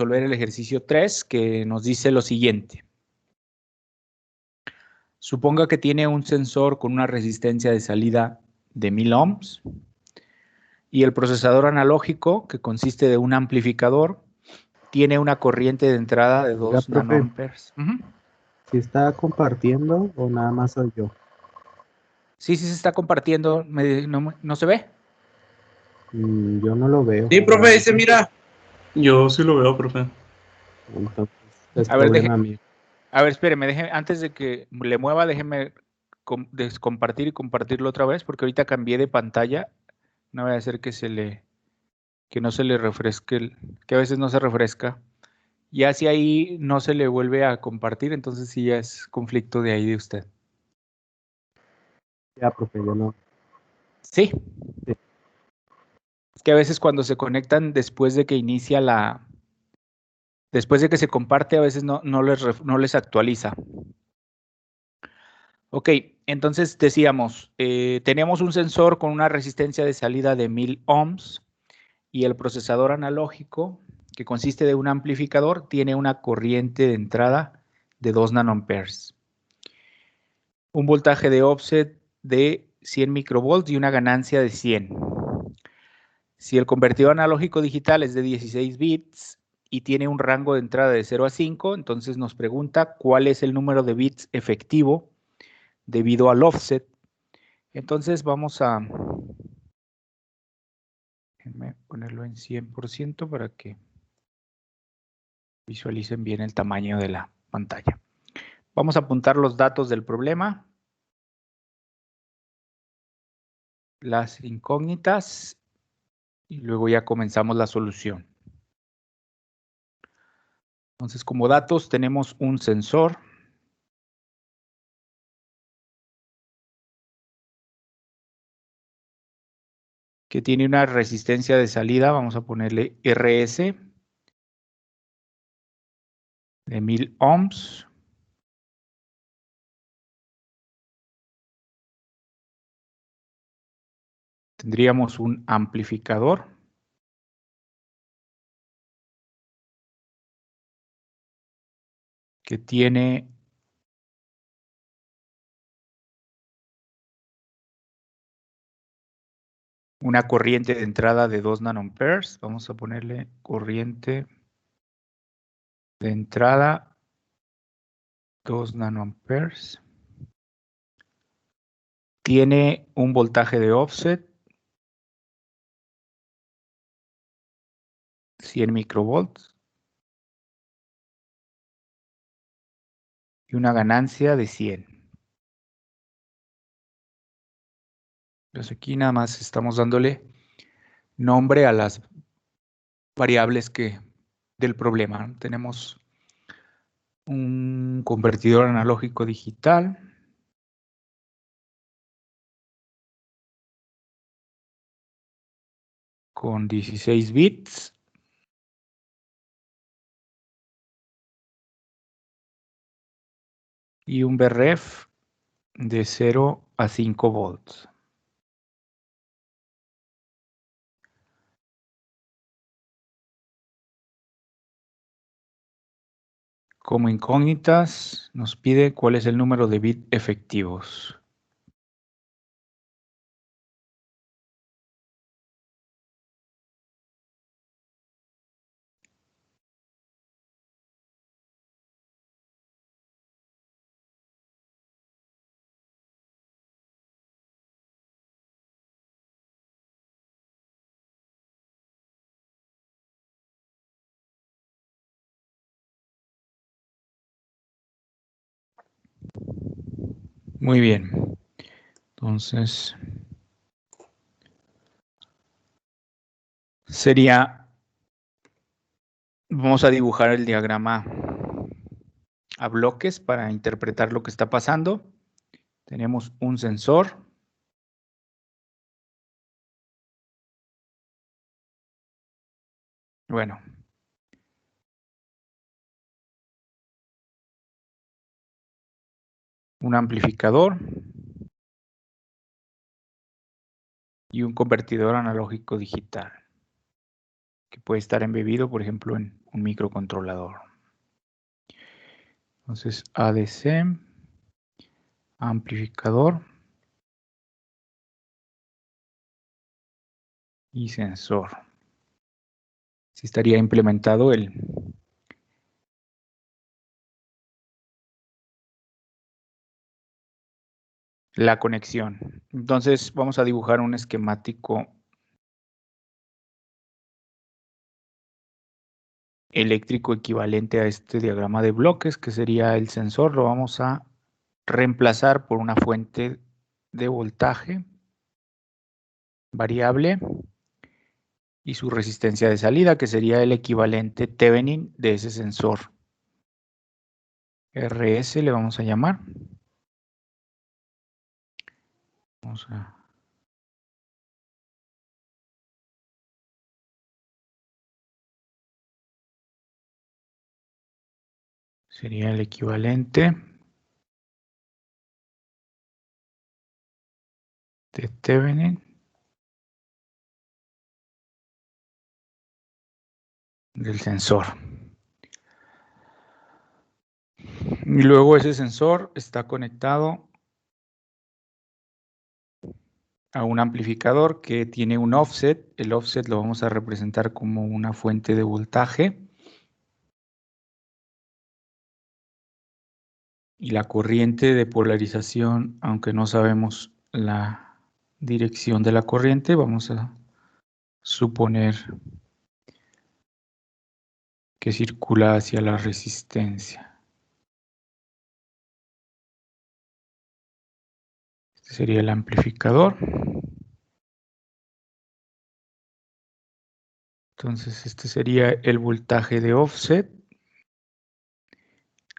resolver el ejercicio 3, que nos dice lo siguiente. Suponga que tiene un sensor con una resistencia de salida de 1000 ohms y el procesador analógico, que consiste de un amplificador, tiene una corriente de entrada de Oiga, 2 profe, nanoamperes. ¿si está compartiendo o nada más soy yo? Sí, sí se está compartiendo. ¿No se ve? Yo no lo veo. Sí, profe, dice, mira. Yo sí lo veo, profe. Entonces, es A ver, problema mío. espéreme, antes de que le mueva, déjeme descompartir y compartirlo otra vez, porque ahorita cambié de pantalla. No vaya a ser que no se le refresque, que a veces no se refresca. Ya si ahí no se le vuelve a compartir, entonces sí ya es conflicto de ahí de usted. Ya, profe, yo no. Sí. Sí. Es que a veces cuando se conectan después de que inicia después de que se comparte, a veces no les actualiza. Ok, entonces decíamos, teníamos un sensor con una resistencia de salida de 1000 ohms y el procesador analógico, que consiste de un amplificador, tiene una corriente de entrada de 2 nanoamperes. Un voltaje de offset de 100 microvolts y una ganancia de 100. Si el convertidor analógico digital es de 16 bits y tiene un rango de entrada de 0 a 5, entonces nos pregunta cuál es el número de bits efectivo debido al offset. Entonces vamos a ponerlo en 100% para que visualicen bien el tamaño de la pantalla. Vamos a apuntar los datos del problema, las incógnitas y luego ya comenzamos la solución. Entonces, como datos tenemos un sensor que tiene una resistencia de salida, vamos a ponerle RS de 1000 ohms. Tendríamos un amplificador que tiene una corriente de entrada de 2 nanoamperes. Vamos a ponerle corriente de entrada 2 nanoamperes. Tiene un voltaje de offset 100 microvolts y una ganancia de 100. Entonces aquí nada más estamos dándole nombre a las variables del problema. Tenemos un convertidor analógico digital con 16 bits y un VREF de 0 a 5 volts. Como incógnitas nos pide cuál es el número de bits efectivos. Muy bien. Entonces, vamos a dibujar el diagrama a bloques para interpretar lo que está pasando. Tenemos un sensor. Bueno. Un amplificador y un convertidor analógico digital. que puede estar embebido, por ejemplo, en un microcontrolador. Entonces, ADC, amplificador y sensor. Si estaría implementado la conexión. Entonces, vamos a dibujar un esquemático eléctrico equivalente a este diagrama de bloques, que sería el sensor. Lo vamos a reemplazar por una fuente de voltaje variable y su resistencia de salida, que sería el equivalente Thevenin de ese sensor. RS le vamos a llamar. Sería el equivalente de Thevenin del sensor. Y luego ese sensor está conectado a un amplificador que tiene un offset. El offset lo vamos a representar como una fuente de voltaje. Y la corriente de polarización, aunque no sabemos la dirección de la corriente, vamos a suponer que circula hacia la resistencia. Este sería el amplificador. Entonces, este sería el voltaje de offset,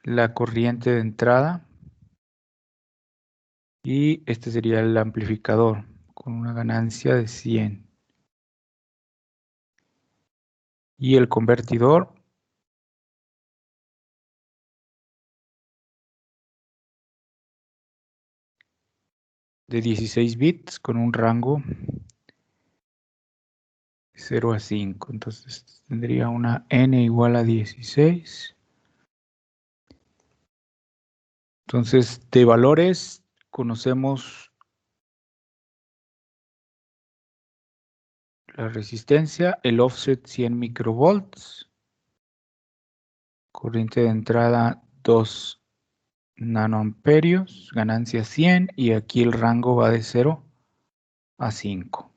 la corriente de entrada, y este sería el amplificador con una ganancia de 100. Y el convertidor de 16 bits con un rango 0 a 5. Entonces tendría una n igual a 16. Entonces, de valores conocemos la resistencia, el offset 100 microvolts, corriente de entrada 2 nanoamperios, ganancia 100, y aquí el rango va de 0 a 5.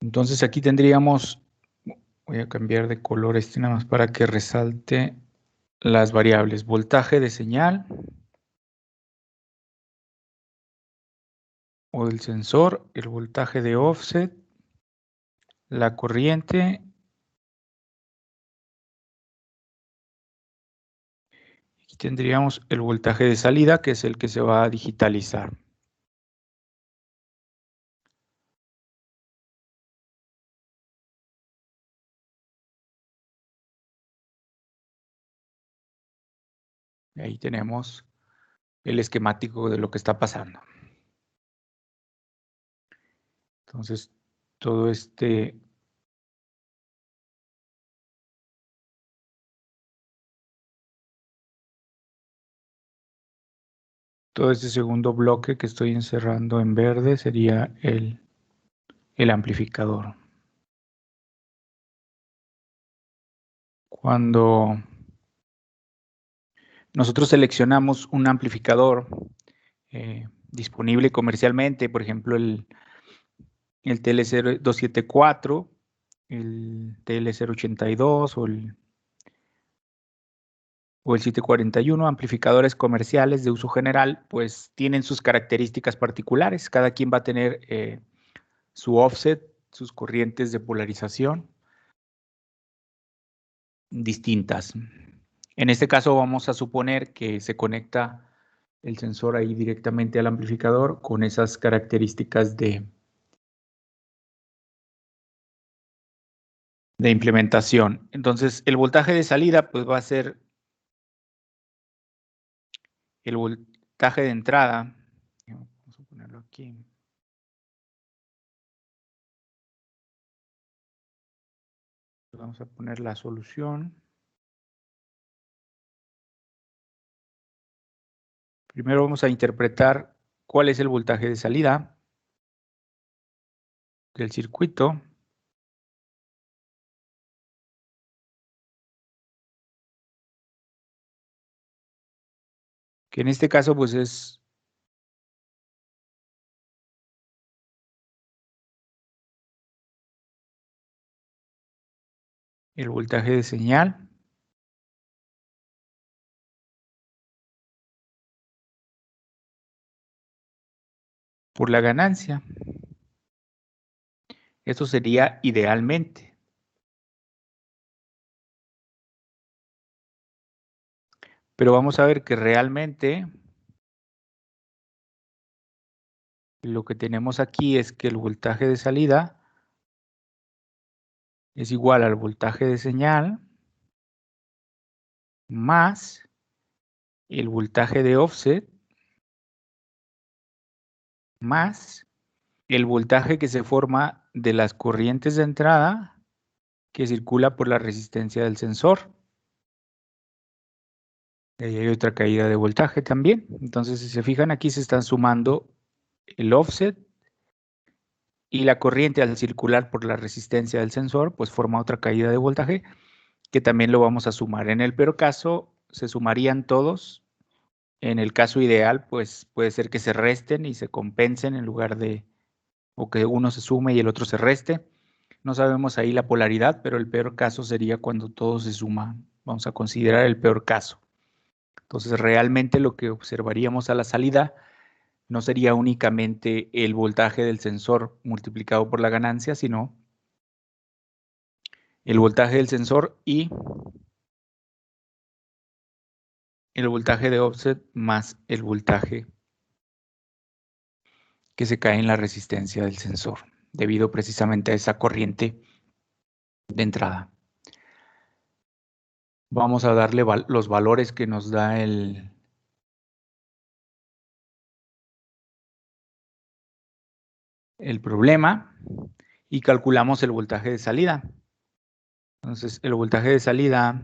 Entonces aquí tendríamos, voy a cambiar de color este nada más para que resalte las variables: voltaje de señal o del sensor, el voltaje de offset, la corriente, y tendríamos el voltaje de salida, que es el que se va a digitalizar. Y ahí tenemos el esquemático de lo que está pasando. Entonces, todo este segundo bloque que estoy encerrando en verde sería el amplificador. Cuando nosotros seleccionamos un amplificador disponible comercialmente, por ejemplo el TL0274, el TL082 o el 741, amplificadores comerciales de uso general, pues tienen sus características particulares. Cada quien va a tener su offset, sus corrientes de polarización distintas. En este caso vamos a suponer que se conecta el sensor ahí directamente al amplificador con esas características de implementación. Entonces, el voltaje de salida pues va a ser el voltaje de entrada. Vamos a ponerlo aquí. Vamos a poner la solución. Primero vamos a interpretar cuál es el voltaje de salida del circuito. Que en este caso pues es el voltaje de señal por la ganancia. Esto sería idealmente. Pero vamos a ver que realmente lo que tenemos aquí es que el voltaje de salida es igual al voltaje de señal más el voltaje de offset más el voltaje que se forma de las corrientes de entrada que circula por la resistencia del sensor. Y ahí hay otra caída de voltaje también. Entonces, si se fijan, aquí se están sumando el offset y la corriente al circular por la resistencia del sensor, pues forma otra caída de voltaje que también lo vamos a sumar. En el peor caso, se sumarían todos. En el caso ideal, pues puede ser que se resten y se compensen en lugar de, o que uno se sume y el otro se reste. No sabemos ahí la polaridad, pero el peor caso sería cuando todo se suma. Vamos a considerar el peor caso. Entonces, realmente lo que observaríamos a la salida no sería únicamente el voltaje del sensor multiplicado por la ganancia, sino el voltaje del sensor y el voltaje de offset más el voltaje que se cae en la resistencia del sensor, debido precisamente a esa corriente de entrada. Vamos a darle los valores que nos da el problema y calculamos el voltaje de salida. Entonces, el voltaje de salida,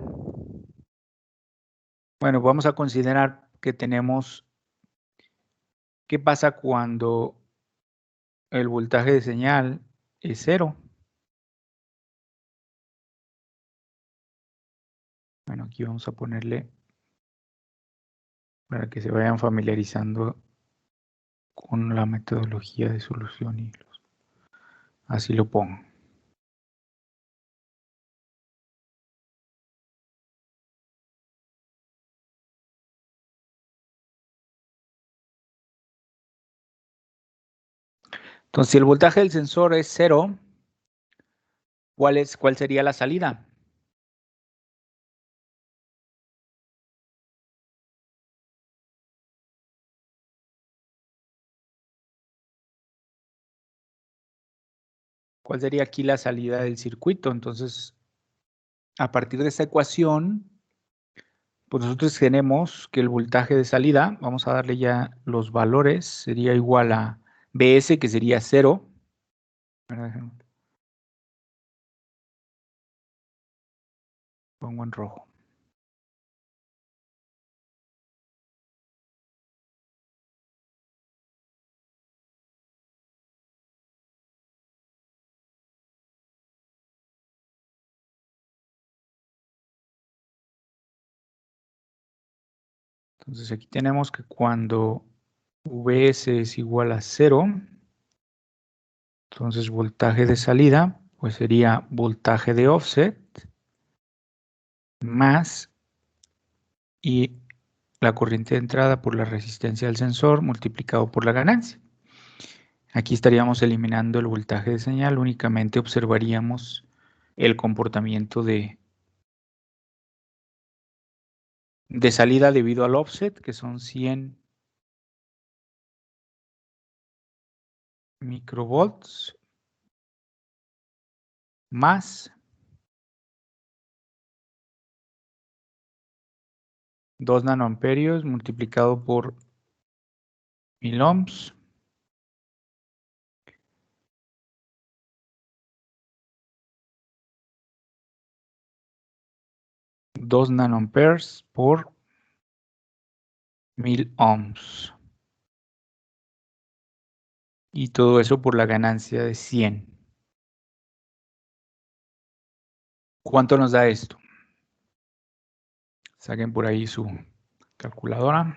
bueno, vamos a considerar que tenemos, ¿qué pasa cuando el voltaje de señal es 0? Bueno, aquí vamos a ponerle para que se vayan familiarizando con la metodología de solución y así lo pongo. Entonces, si el voltaje del sensor es 0, ¿cuál sería la salida? ¿Cuál sería aquí la salida del circuito? Entonces, a partir de esta ecuación, pues nosotros tenemos que el voltaje de salida, vamos a darle ya los valores, sería igual a Bs, que sería 0. Pongo en rojo. Entonces aquí tenemos que cuando Vs es igual a 0, entonces voltaje de salida, pues sería voltaje de offset más y la corriente de entrada por la resistencia del sensor multiplicado por la ganancia. Aquí estaríamos eliminando el voltaje de señal, únicamente observaríamos el comportamiento de salida debido al offset, que son 100 microvolts más 2 nanoamperios multiplicado por 1000 ohms 2 nanoamperes por 1000 ohms. Y todo eso por la ganancia de 100. ¿Cuánto nos da esto? Saquen por ahí su calculadora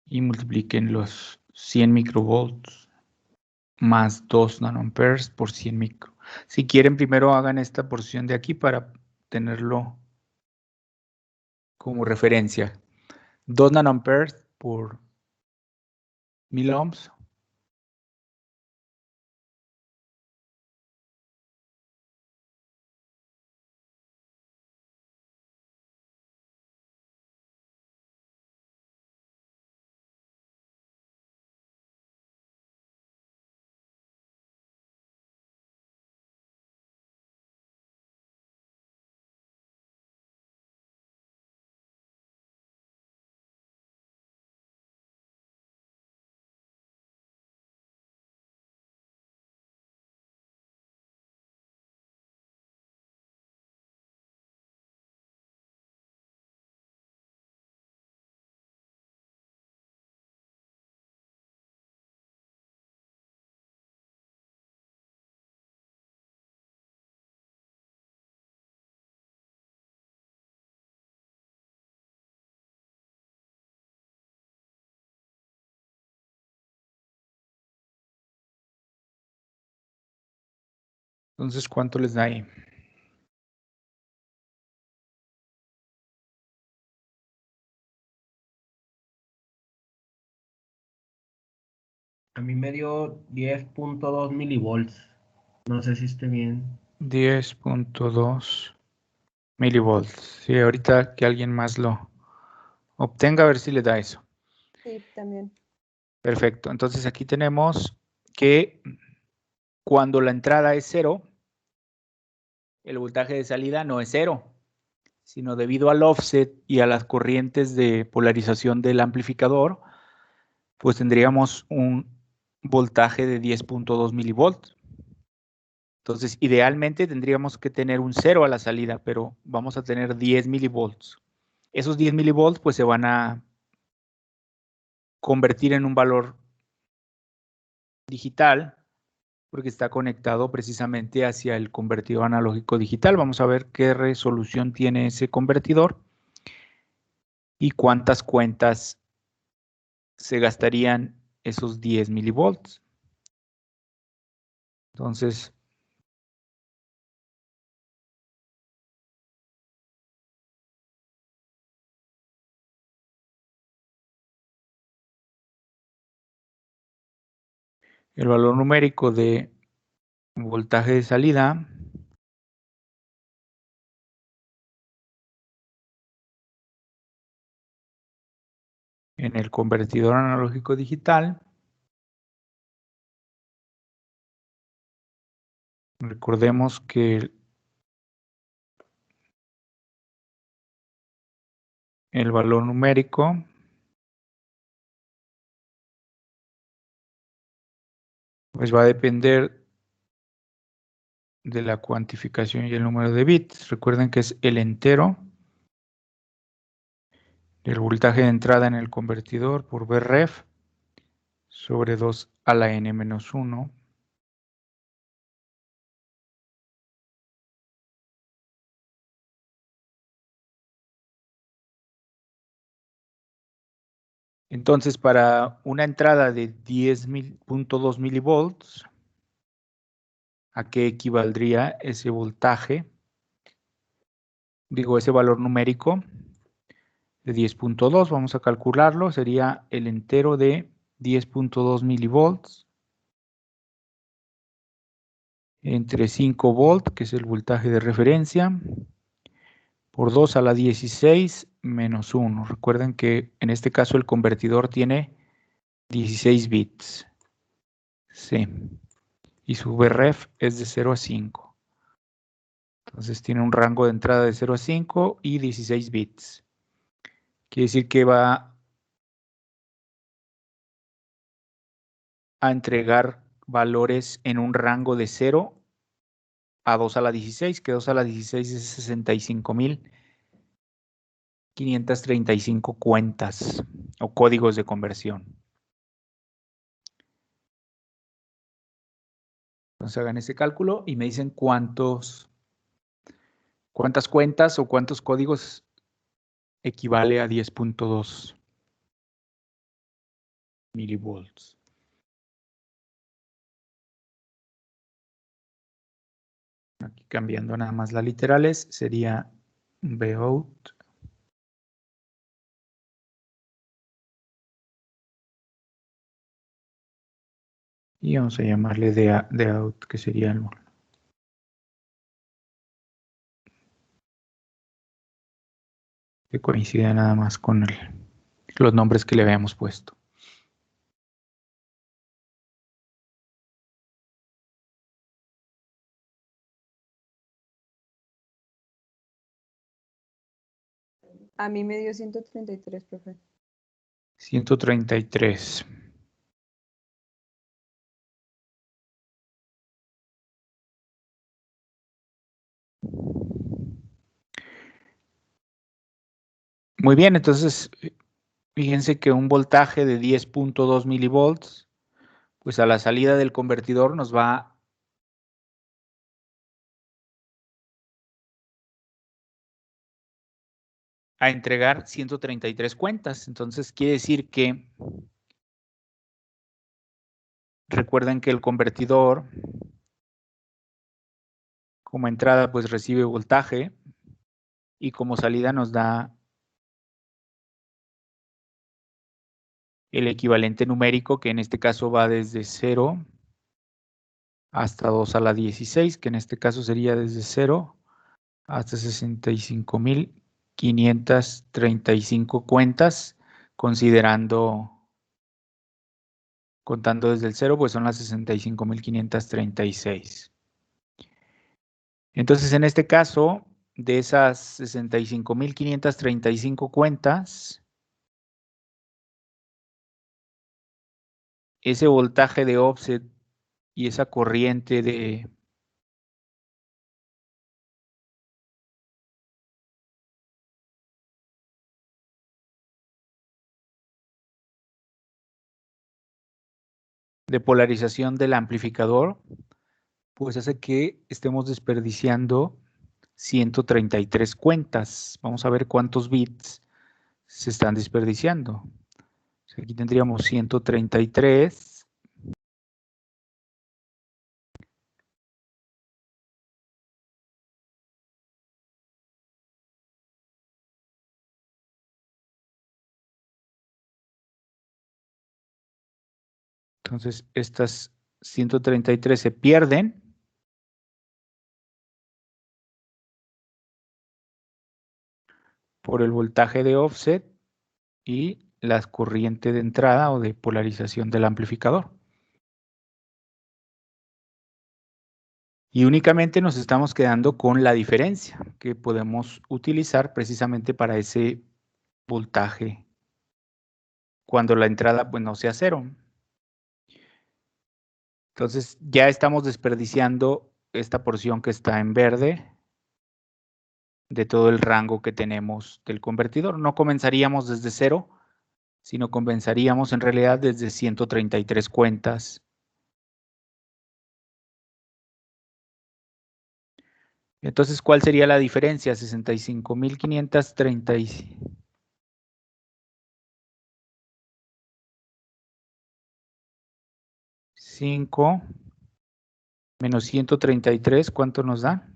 y multipliquen los 100 microvolts más 2 nanoamperes por 100 micro. Si quieren, primero hagan esta porción de aquí para tenerlo como referencia. 2 nanoamperes por 1000 ohms. Entonces, ¿cuánto les da ahí? A mí me dio 10.2 milivolts. No sé si esté bien. 10.2 milivolts. Sí, ahorita que alguien más lo obtenga, a ver si le da eso. Sí, también. Perfecto. Entonces aquí tenemos que cuando la entrada es 0, el voltaje de salida no es 0, sino debido al offset y a las corrientes de polarización del amplificador, pues tendríamos un voltaje de 10.2 milivolts. Entonces, idealmente tendríamos que tener un 0 a la salida, pero vamos a tener 10 milivolts. Esos 10 milivolts pues se van a convertir en un valor digital porque está conectado precisamente hacia el convertidor analógico digital. Vamos a ver qué resolución tiene ese convertidor y cuántas cuentas se gastarían esos 10 milivolts. Entonces, el valor numérico de voltaje de salida en el convertidor analógico digital, recordemos que el valor numérico pues va a depender de la cuantificación y el número de bits. Recuerden que es el entero del voltaje de entrada en el convertidor por Vref sobre 2 a la n-1. Entonces, para una entrada de 10.2 milivolts, ¿a qué equivaldría ese voltaje? Digo, ese valor numérico de 10.2, vamos a calcularlo, sería el entero de 10.2 milivolts entre 5 volts, que es el voltaje de referencia, por 2 a la 16 menos 1. Recuerden que en este caso el convertidor tiene 16 bits. Sí. Y su Vref es de 0 a 5. Entonces tiene un rango de entrada de 0 a 5 y 16 bits. Quiere decir que va a entregar valores en un rango de 0 a 2 a la 16, que 2 a la 16 es 65.000 535 cuentas o códigos de conversión. Entonces hagan ese cálculo y me dicen cuántas cuentas o cuántos códigos equivale a 10.2 milivolts. Aquí cambiando nada más las literales, sería Vout. Y vamos a llamarle de out, que sería el que coincide nada más con los nombres que le habíamos puesto. A mí me dio 133, profe. 133. Muy bien, entonces fíjense que un voltaje de 10.2 milivolts, pues a la salida del convertidor nos va a entregar 133 cuentas. Entonces quiere decir que recuerden que el convertidor como entrada pues recibe voltaje y como salida nos da el equivalente numérico, que en este caso va desde 0 hasta 2 a la 16, que en este caso sería desde 0 hasta 65.535 cuentas, contando desde el 0, pues son las 65.536. Entonces, en este caso, de esas 65.535 cuentas, ese voltaje de offset y esa corriente de polarización del amplificador, pues hace que estemos desperdiciando 133 cuentas. Vamos a ver cuántos bits se están desperdiciando. Aquí tendríamos 133. Entonces, estas 133 se pierden. Por el voltaje de offset y la corriente de entrada o de polarización del amplificador. Y únicamente nos estamos quedando con la diferencia que podemos utilizar precisamente para ese voltaje cuando la entrada pues, no sea 0. Entonces ya estamos desperdiciando esta porción que está en verde de todo el rango que tenemos del convertidor. No comenzaríamos desde 0, sino comenzaríamos en realidad desde 133 cuentas. Entonces, ¿cuál sería la diferencia? 65.535 menos 133, ¿cuánto nos da?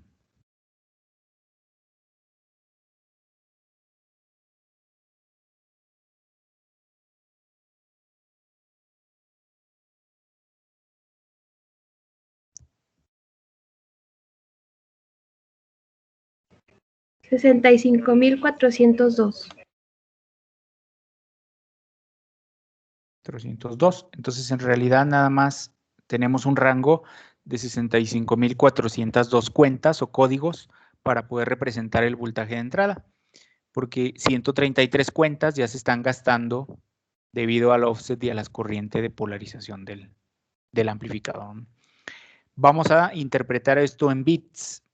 $65,402. 302. Entonces, en realidad nada más tenemos un rango de 65.402 cuentas o códigos para poder representar el voltaje de entrada, porque 133 cuentas ya se están gastando debido al offset y a las corrientes de polarización del amplificador. Vamos a interpretar esto en bits.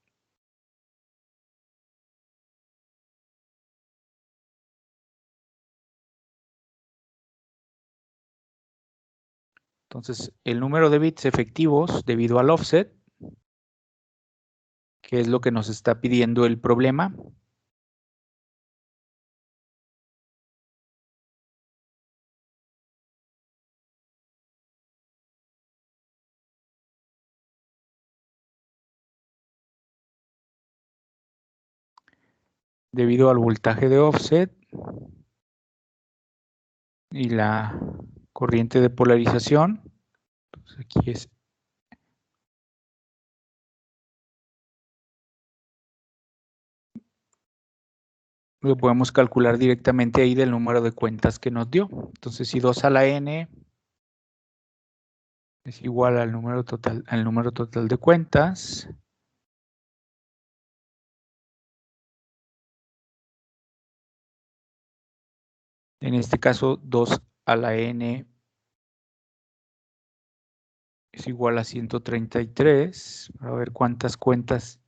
Entonces, el número de bits efectivos debido al offset, que es lo que nos está pidiendo el problema, debido al voltaje de offset y la corriente de polarización. Entonces aquí es lo podemos calcular directamente ahí del número de cuentas que nos dio. Entonces, si 2 a la n es igual al número total de cuentas, en este caso 2 a la n es igual a 133. Para ver cuántas cuentas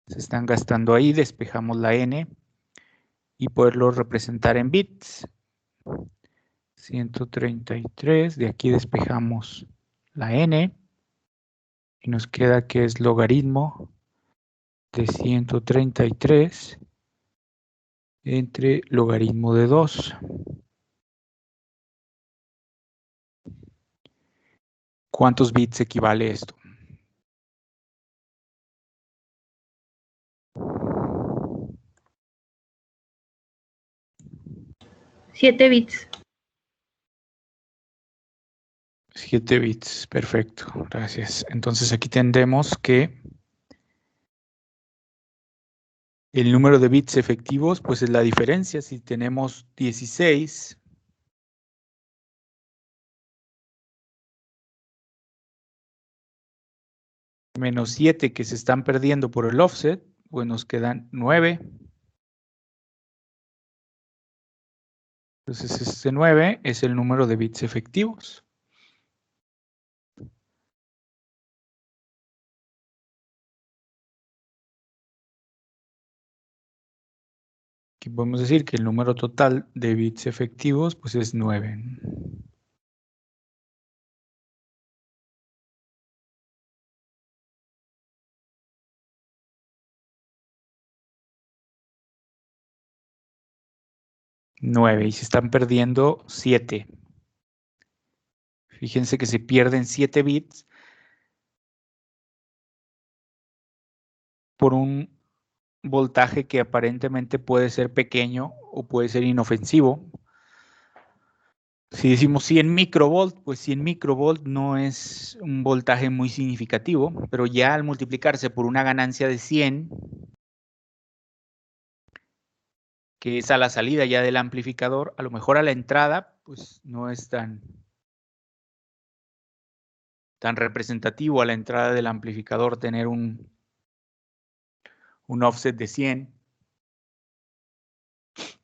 se están gastando ahí, despejamos la n y poderlo representar en bits. 133, de aquí despejamos la n y nos queda que es logaritmo de 133 entre logaritmo de 2. ¿Cuántos bits equivale esto? Siete bits. 7 bits, perfecto, gracias. Entonces aquí tendremos que el número de bits efectivos, pues es la diferencia. Si tenemos 16 menos 7 que se están perdiendo por el offset, pues nos quedan 9. Entonces este 9 es el número de bits efectivos. Aquí podemos decir que el número total de bits efectivos pues es 9. Y se están perdiendo 7. Fíjense que se pierden 7 bits por un voltaje que aparentemente puede ser pequeño o puede ser inofensivo. Si decimos 100 microvolt, pues 100 microvolt no es un voltaje muy significativo, pero ya al multiplicarse por una ganancia de 100, que es a la salida ya del amplificador, a lo mejor a la entrada, pues no es tan representativo a la entrada del amplificador tener un offset de 100,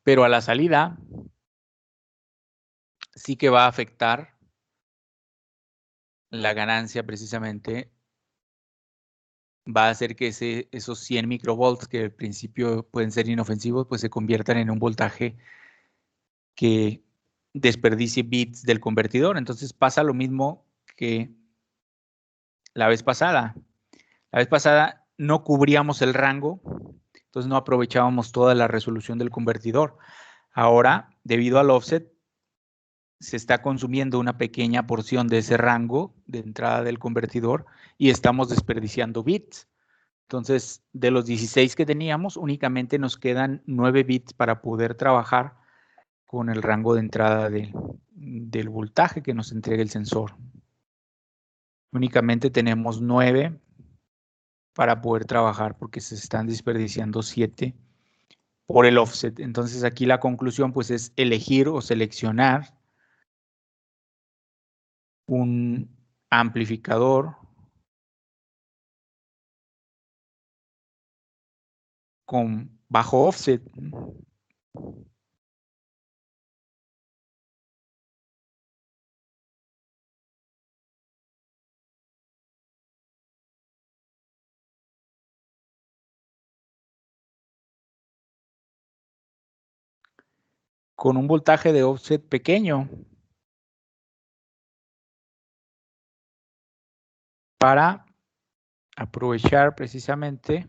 pero a la salida sí que va a afectar la ganancia precisamente, va a hacer que esos 100 microvolts que al principio pueden ser inofensivos, pues se conviertan en un voltaje que desperdicie bits del convertidor. Entonces pasa lo mismo que la vez pasada. La vez pasada no cubríamos el rango, entonces no aprovechábamos toda la resolución del convertidor. Ahora, debido al offset, se está consumiendo una pequeña porción de ese rango de entrada del convertidor y estamos desperdiciando bits. Entonces, de los 16 que teníamos, únicamente nos quedan 9 bits para poder trabajar con el rango de entrada del voltaje que nos entrega el sensor. Únicamente tenemos 9 para poder trabajar porque se están desperdiciando 7 por el offset. Entonces, aquí la conclusión pues es elegir o seleccionar un amplificador con bajo offset. Con un voltaje de offset pequeño. para aprovechar precisamente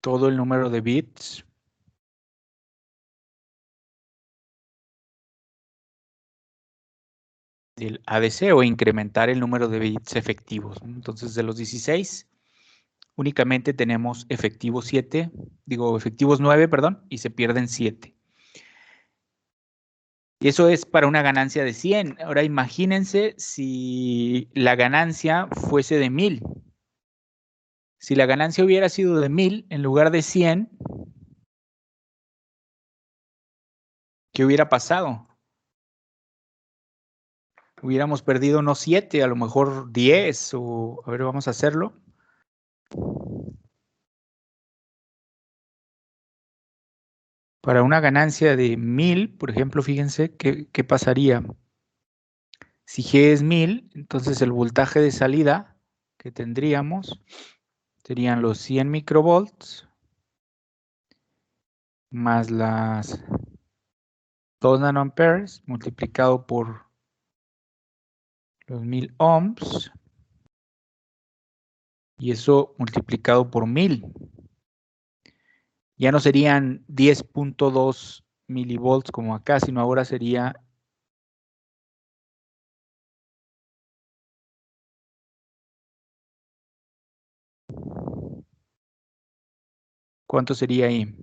todo el número de bits del ADC o incrementar el número de bits efectivos. Entonces, de los 16, únicamente tenemos efectivos 9, perdón, y se pierden 7. Y eso es para una ganancia de 100. Ahora imagínense si la ganancia fuese de 1000. Si la ganancia hubiera sido de 1000 en lugar de 100, ¿qué hubiera pasado? Hubiéramos perdido no 7, a lo mejor 10, o a ver, vamos a hacerlo. Para una ganancia de 1000, por ejemplo, fíjense qué pasaría. Si G es 1000, entonces el voltaje de salida que tendríamos serían los 100 microvolts más las 2 nanoamperes multiplicado por los 1000 ohms, y eso multiplicado por 1000. Ya no serían 10.2 milivolts como acá, sino ahora sería ¿cuánto sería ahí?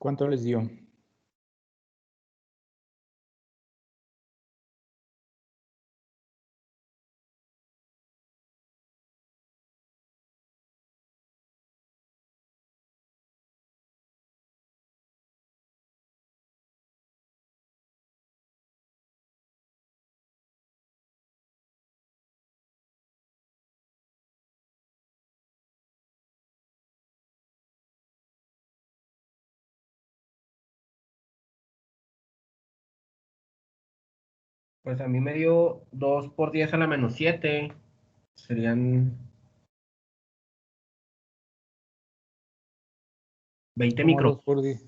¿Cuánto les dio? Pues a mí me dio 2 por 10 a la menos 7. Serían 20 ¿Cómo micro. 2 por 10?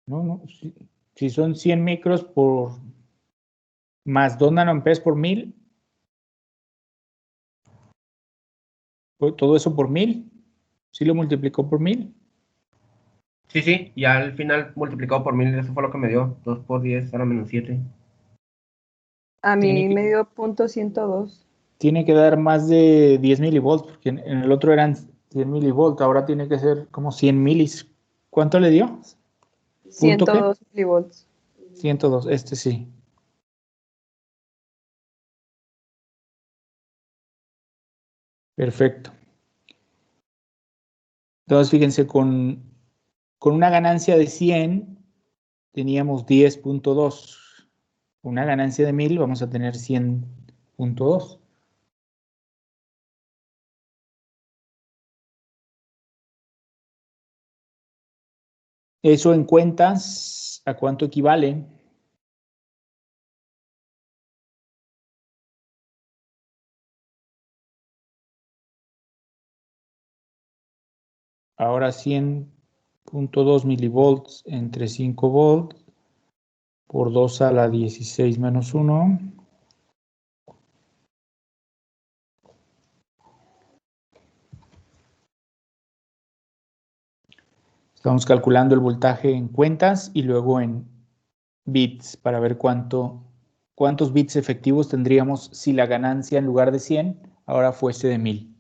No, si son 100 micros por más 2 nanoamperes por 1000, todo eso por 1000, ¿sí lo multiplicó por 1000? Sí, ya al final multiplicado por 1000, eso fue lo que me dio. 2 por 10 a la menos 7. A Tiene mí que- me dio .102. Tiene que dar más de 10 milivolts, porque en el otro eran 100 milivolts, ahora tiene que ser como 100 milis. ¿Cuánto le dio? ¿Punto qué? 102 milivolts. 102, este sí. Perfecto. Entonces, fíjense, con una ganancia de 100, teníamos 10.2. Una ganancia de 1000, vamos a tener 100.2. Eso en cuentas, ¿a cuánto equivale? Ahora 100.2 milivolts entre 5 volts por 2 a la 16 menos 1. Estamos calculando el voltaje en cuentas y luego en bits para ver cuántos bits efectivos tendríamos si la ganancia en lugar de 100 ahora fuese de 1000.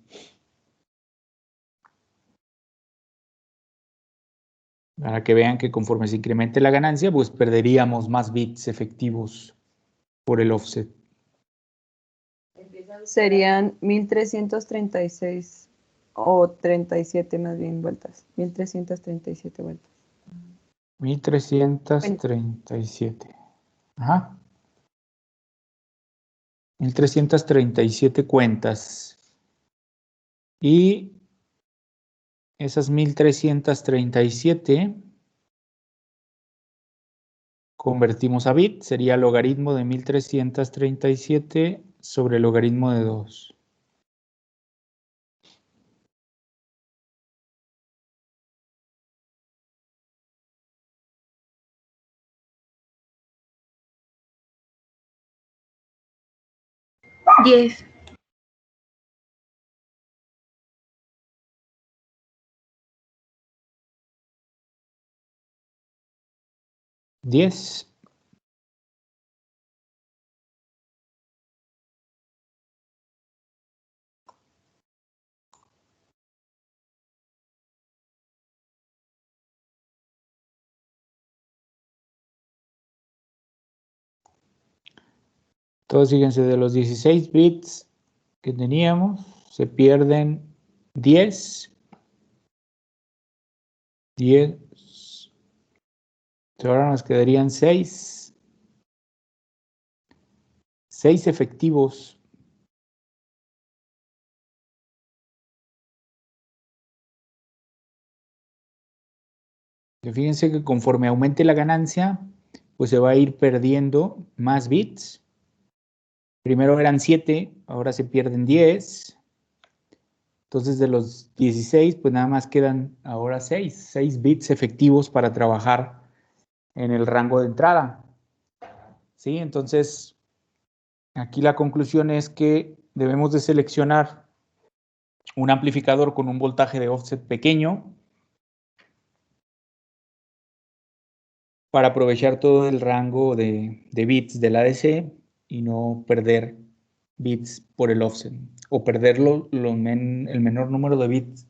Para que vean que conforme se incremente la ganancia, pues perderíamos más bits efectivos por el offset. Serían 1336 o 37 más bien vueltas. 1337 vueltas. 1337. Ajá. 1337 cuentas. Y esas 1337 convertimos a bit. Sería logaritmo de 1337 sobre logaritmo de 2. Diez. 10. Entonces, fíjense, de los 16 bits que teníamos, se pierden 10. 10. Ahora nos quedarían 6. 6 efectivos. Y fíjense que conforme aumente la ganancia, pues se va a ir perdiendo más bits. Primero eran 7, ahora se pierden 10. Entonces de los 16, pues nada más quedan ahora 6 bits efectivos para trabajar en el rango de entrada. ¿Sí? Entonces, aquí la conclusión es que debemos de seleccionar un amplificador con un voltaje de offset pequeño para aprovechar todo el rango de bits del ADC y no perder bits por el offset o perder el menor número de bits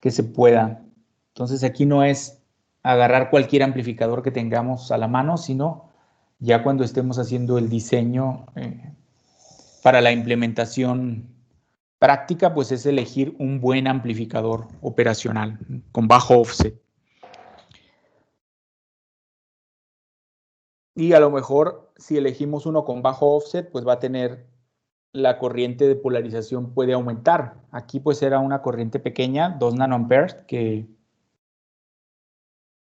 que se pueda. Entonces aquí no es agarrar cualquier amplificador que tengamos a la mano, sino ya cuando estemos haciendo el diseño para la implementación práctica, pues es elegir un buen amplificador operacional con bajo offset. Y a lo mejor si elegimos uno con bajo offset, pues va a tener la corriente de polarización puede aumentar. Aquí pues era una corriente pequeña, 2 nanoamperes, que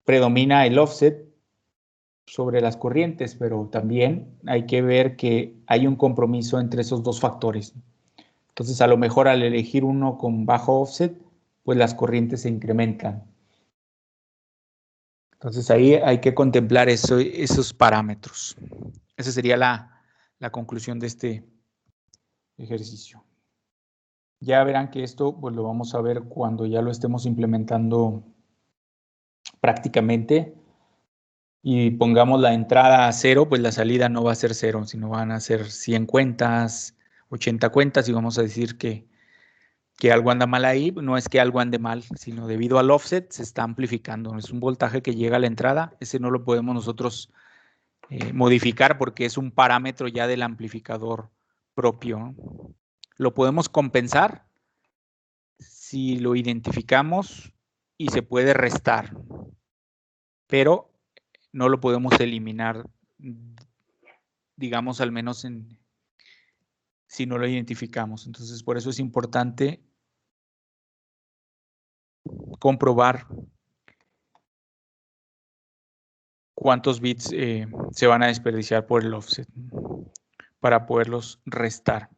predomina el offset sobre las corrientes, pero también hay que ver que hay un compromiso entre esos dos factores. Entonces, a lo mejor al elegir uno con bajo offset, pues las corrientes se incrementan. Entonces, ahí hay que contemplar esos parámetros. Esa sería la conclusión de este ejercicio. Ya verán que esto pues lo vamos a ver cuando ya lo estemos implementando prácticamente y pongamos la entrada a 0, pues la salida no va a ser 0, sino van a ser 100 cuentas, 80 cuentas y vamos a decir que algo anda mal ahí. No es que algo ande mal, sino debido al offset se está amplificando. Es un voltaje que llega a la entrada, ese no lo podemos nosotros modificar porque es un parámetro ya del amplificador propio, ¿no? Lo podemos compensar si lo identificamos y se puede restar, pero no lo podemos eliminar, digamos, al menos si no lo identificamos. Entonces, por eso es importante comprobar cuántos bits se van a desperdiciar por el offset para poderlos restar.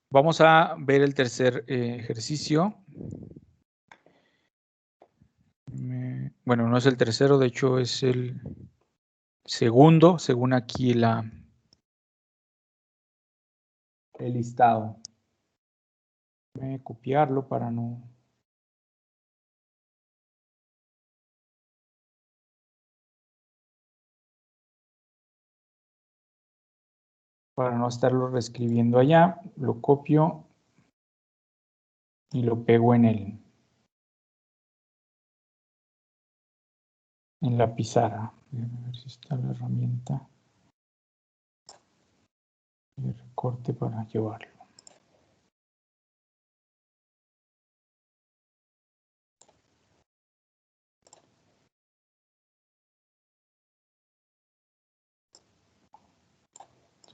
Vamos a ver el tercer ejercicio. Bueno, no es el tercero, de hecho es el segundo, según aquí el listado. Voy a copiarlo para no estarlo reescribiendo allá. Lo copio y lo pego en la pizarra. A ver si está la herramienta de recorte para llevarlo.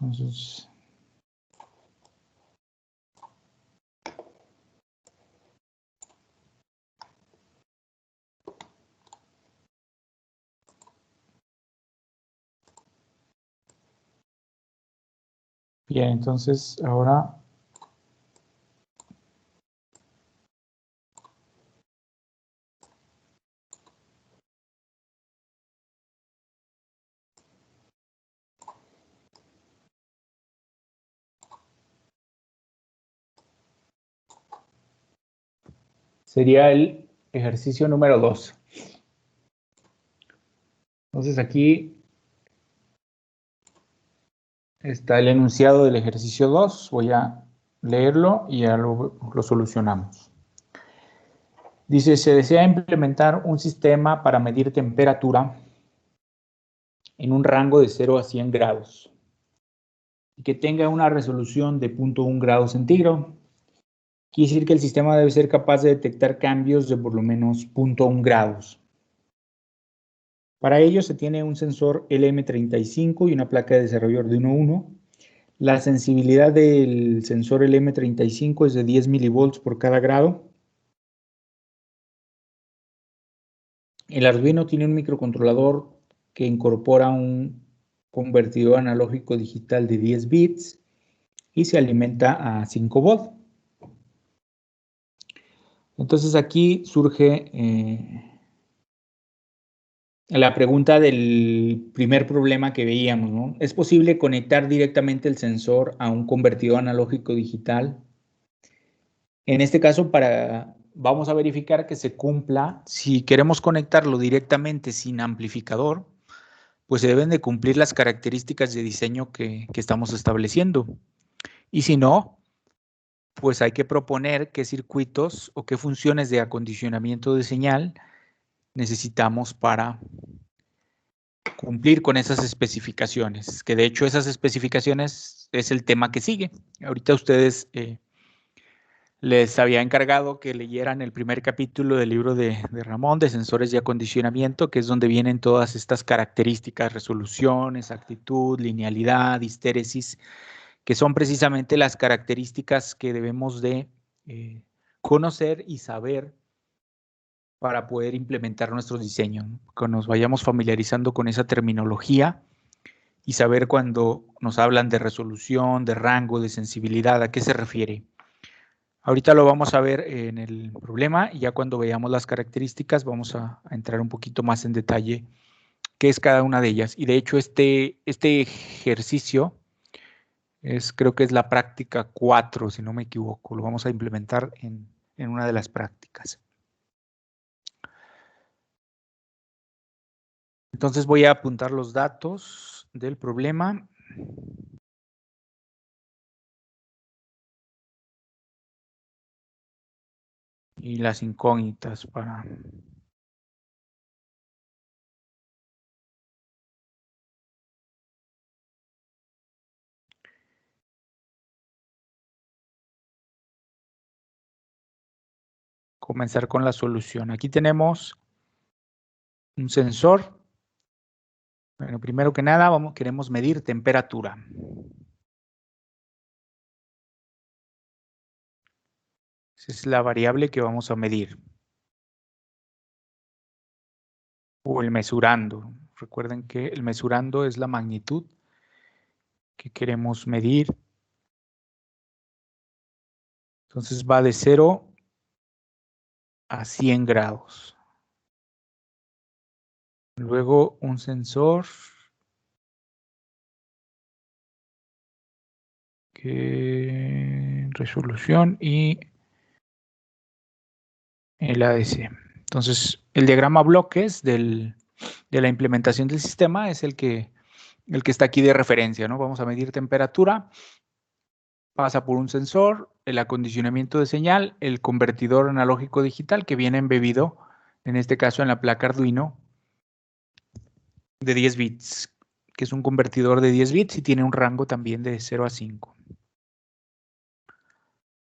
Entonces, bien, entonces ahora sería el ejercicio número 2. Entonces aquí está el enunciado del ejercicio 2. Voy a leerlo y ya lo solucionamos. Dice, se desea implementar un sistema para medir temperatura en un rango de 0 a 100 grados y que tenga una resolución de 0.1 grados centígrado. Quiere decir que el sistema debe ser capaz de detectar cambios de por lo menos 0.1 grados. Para ello se tiene un sensor LM35 y una placa de desarrollo Arduino Uno. La sensibilidad del sensor LM35 es de 10 milivolts por cada grado. El Arduino tiene un microcontrolador que incorpora un convertidor analógico digital de 10 bits y se alimenta a 5 volts. Entonces aquí surge la pregunta del primer problema que veíamos, ¿no? ¿Es posible conectar directamente el sensor a un convertidor analógico digital? En este caso, vamos a verificar que se cumpla. Si queremos conectarlo directamente sin amplificador, pues se deben de cumplir las características de diseño que estamos estableciendo. Y si no, pues hay que proponer qué circuitos o qué funciones de acondicionamiento de señal necesitamos para cumplir con esas especificaciones, que de hecho esas especificaciones es el tema que sigue. Ahorita ustedes les había encargado que leyeran el primer capítulo del libro de Ramón de sensores de acondicionamiento, que es donde vienen todas estas características, resolución, exactitud, linealidad, histéresis, que son precisamente las características que debemos de conocer y saber para poder implementar nuestros diseños, que nos vayamos familiarizando con esa terminología y saber cuando nos hablan de resolución, de rango, de sensibilidad, a qué se refiere. Ahorita lo vamos a ver en el problema y ya cuando veamos las características vamos a entrar un poquito más en detalle qué es cada una de ellas. Y de hecho este ejercicio creo que es la práctica 4, si no me equivoco. Lo vamos a implementar en una de las prácticas. Entonces voy a apuntar los datos del problema. Y las incógnitas para... comenzar con la solución. Aquí tenemos un sensor. Bueno, primero que nada queremos medir temperatura. Esa es la variable que vamos a medir. O el mesurando. Recuerden que el mesurando es la magnitud que queremos medir. Entonces va de 0 a 100 grados. Luego un sensor que resolución y el ADC. Entonces el diagrama bloques de la implementación del sistema es el que está aquí de referencia, ¿no? Vamos a medir temperatura, pasa por un sensor, el acondicionamiento de señal, el convertidor analógico digital que viene embebido, en este caso en la placa Arduino, de 10 bits, que es un convertidor de 10 bits y tiene un rango también de 0 a 5.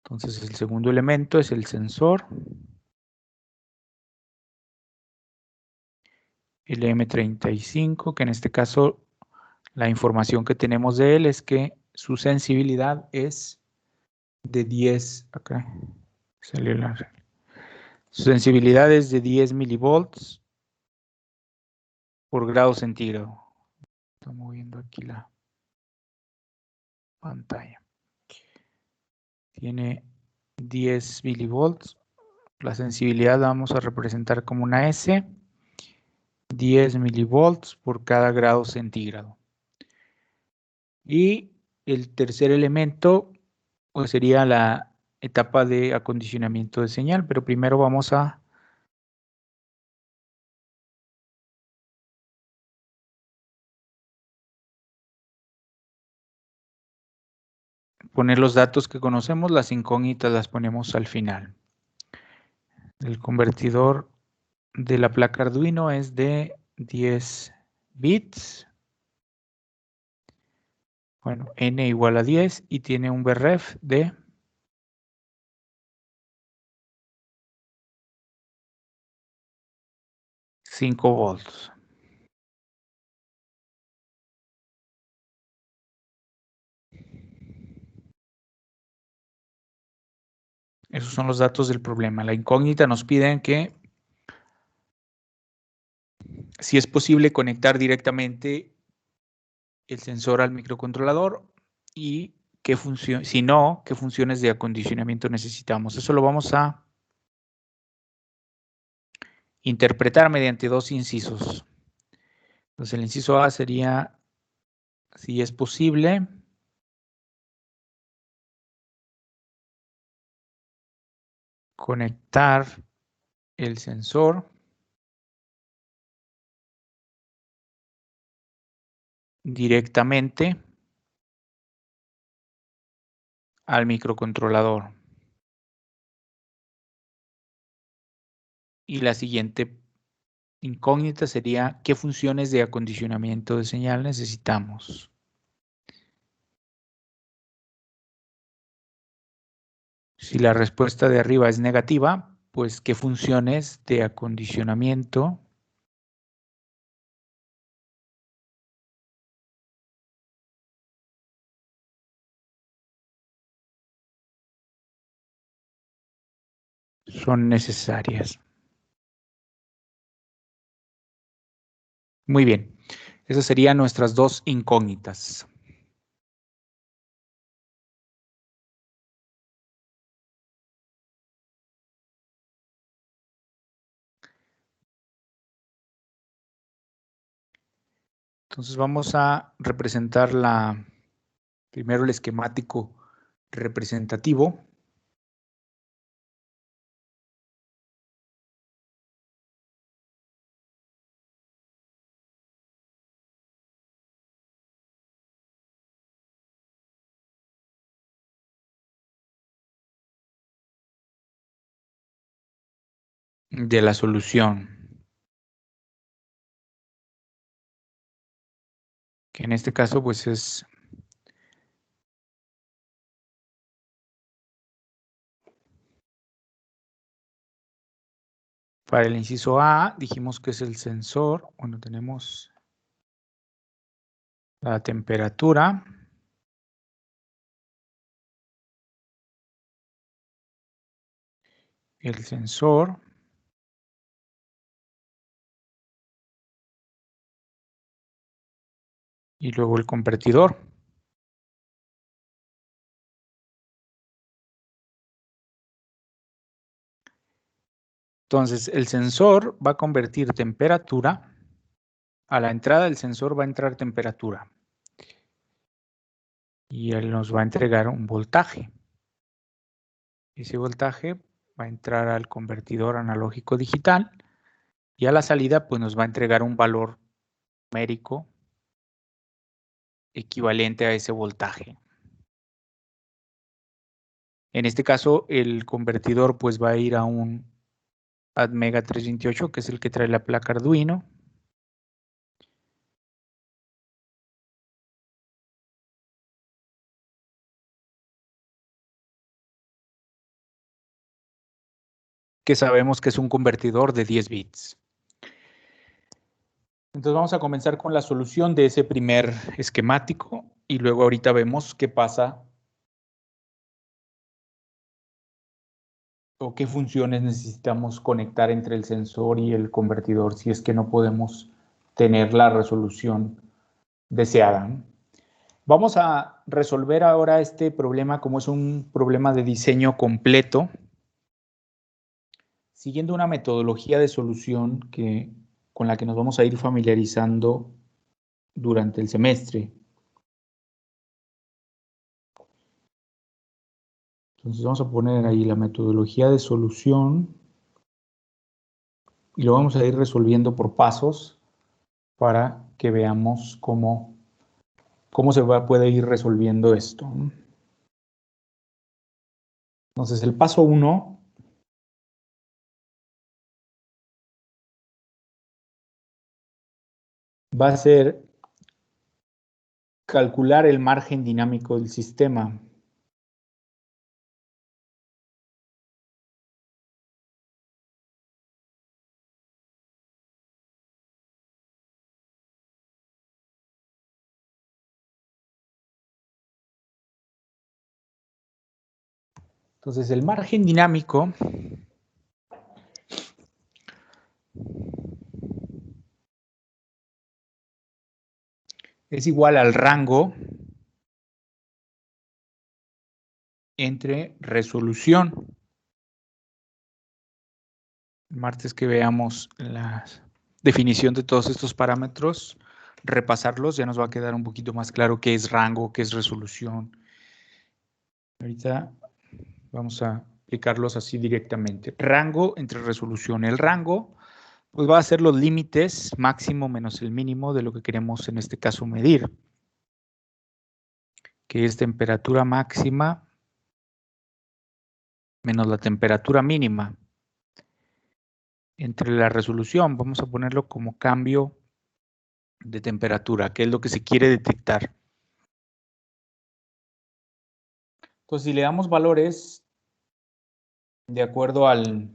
Entonces el segundo elemento es el sensor, el M35, que en este caso la información que tenemos de él es que su sensibilidad es de 10, acá salió su sensibilidad es de 10 milivolts por grado centígrado. Estoy moviendo aquí la pantalla. Tiene 10 milivolts. La sensibilidad la vamos a representar como una S. 10 milivolts por cada grado centígrado. Y el tercer elemento pues sería la etapa de acondicionamiento de señal, pero primero vamos a poner los datos que conocemos, las incógnitas las ponemos al final. El convertidor de la placa Arduino es de 10 bits. Bueno, n igual a 10 y tiene un Vref de 5 volts. Esos son los datos del problema. La incógnita nos piden que si es posible conectar directamente el sensor al microcontrolador y qué función, si no, qué funciones de acondicionamiento necesitamos. Eso lo vamos a interpretar mediante dos incisos. Entonces el inciso A sería, si es posible, conectar el sensor directamente al microcontrolador. Y la siguiente incógnita sería, ¿qué funciones de acondicionamiento de señal necesitamos? Si la respuesta de arriba es negativa, pues ¿qué funciones de acondicionamiento son necesarias? Muy bien, esas serían nuestras dos incógnitas. Entonces vamos a representar primero el esquemático representativo. De la solución, que en este caso pues es para el inciso A, dijimos que es el sensor, bueno, tenemos la temperatura, el sensor, y luego el convertidor. Entonces, el sensor va a convertir temperatura. A la entrada del sensor va a entrar temperatura. Y él nos va a entregar un voltaje. Ese voltaje va a entrar al convertidor analógico digital. Y a la salida, pues nos va a entregar un valor numérico equivalente a ese voltaje. En este caso, el convertidor pues va a ir a un Atmega 328, que es el que trae la placa Arduino. Que sabemos que es un convertidor de 10 bits. Entonces vamos a comenzar con la solución de ese primer esquemático y luego ahorita vemos qué pasa o qué funciones necesitamos conectar entre el sensor y el convertidor si es que no podemos tener la resolución deseada. Vamos a resolver ahora este problema como es un problema de diseño completo, siguiendo una metodología de solución con la que nos vamos a ir familiarizando durante el semestre. Entonces vamos a poner ahí la metodología de solución y lo vamos a ir resolviendo por pasos para que veamos cómo se puede ir resolviendo esto. Entonces el paso 1 va a ser calcular el margen dinámico del sistema. Entonces el margen dinámico es igual al rango entre resolución. El martes que veamos la definición de todos estos parámetros, repasarlos, ya nos va a quedar un poquito más claro qué es rango, qué es resolución. Ahorita vamos a aplicarlos así directamente. Rango entre resolución. El rango pues va a ser los límites máximo menos el mínimo de lo que queremos en este caso medir, que es temperatura máxima menos la temperatura mínima. Entre la resolución, vamos a ponerlo como cambio de temperatura, que es lo que se quiere detectar. Entonces, si le damos valores de acuerdo al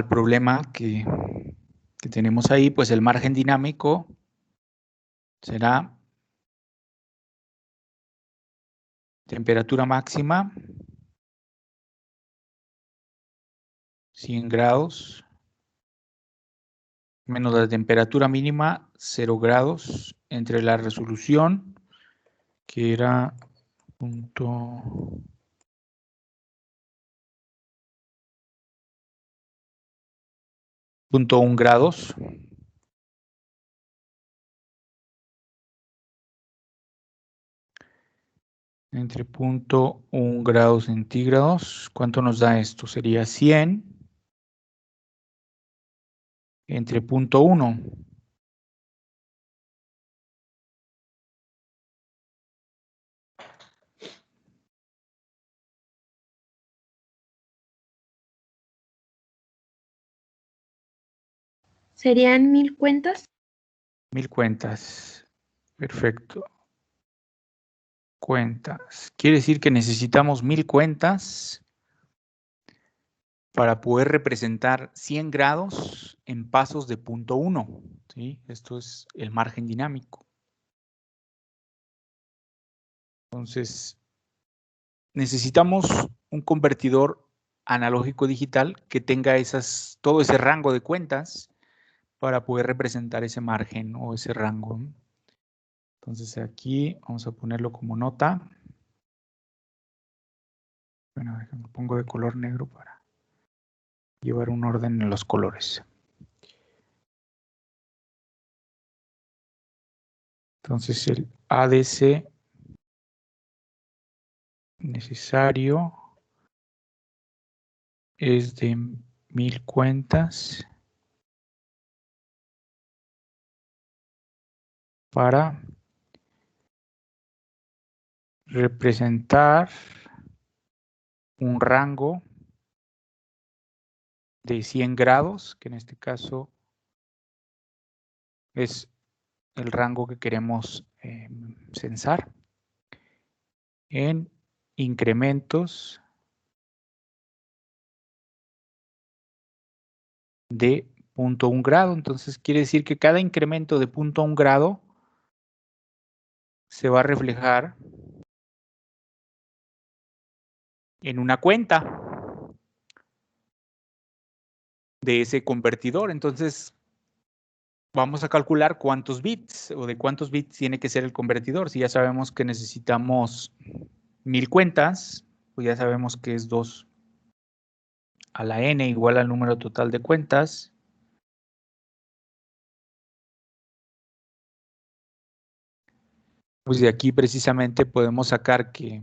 problema que tenemos ahí, pues el margen dinámico será temperatura máxima 100 grados menos la temperatura mínima 0 grados entre la resolución que era .1 grados entre 0.1 grados centígrados. ¿Cuánto nos da esto? Sería 100 entre 0.1. ¿Serían 1000 cuentas? 1000 cuentas. Perfecto. Cuentas. Quiere decir que necesitamos 1000 cuentas para poder representar 100 grados en pasos de 0.1. ¿Sí? Esto es el margen dinámico. Entonces, necesitamos un convertidor analógico digital que tenga todo ese rango de cuentas para poder representar ese margen o ese rango. Entonces aquí vamos a ponerlo como nota. Bueno, déjame pongo de color negro para llevar un orden en los colores. Entonces el ADC necesario es de 1000 cuentas para representar un rango de 100 grados, que en este caso es el rango que queremos censar, en incrementos de 0.1 grado. Entonces quiere decir que cada incremento de 0.1 grado se va a reflejar en una cuenta de ese convertidor. Entonces vamos a calcular cuántos bits o de cuántos bits tiene que ser el convertidor. Si ya sabemos que necesitamos 1000 cuentas, pues ya sabemos que es 2 a la n igual al número total de cuentas. Pues de aquí precisamente podemos sacar que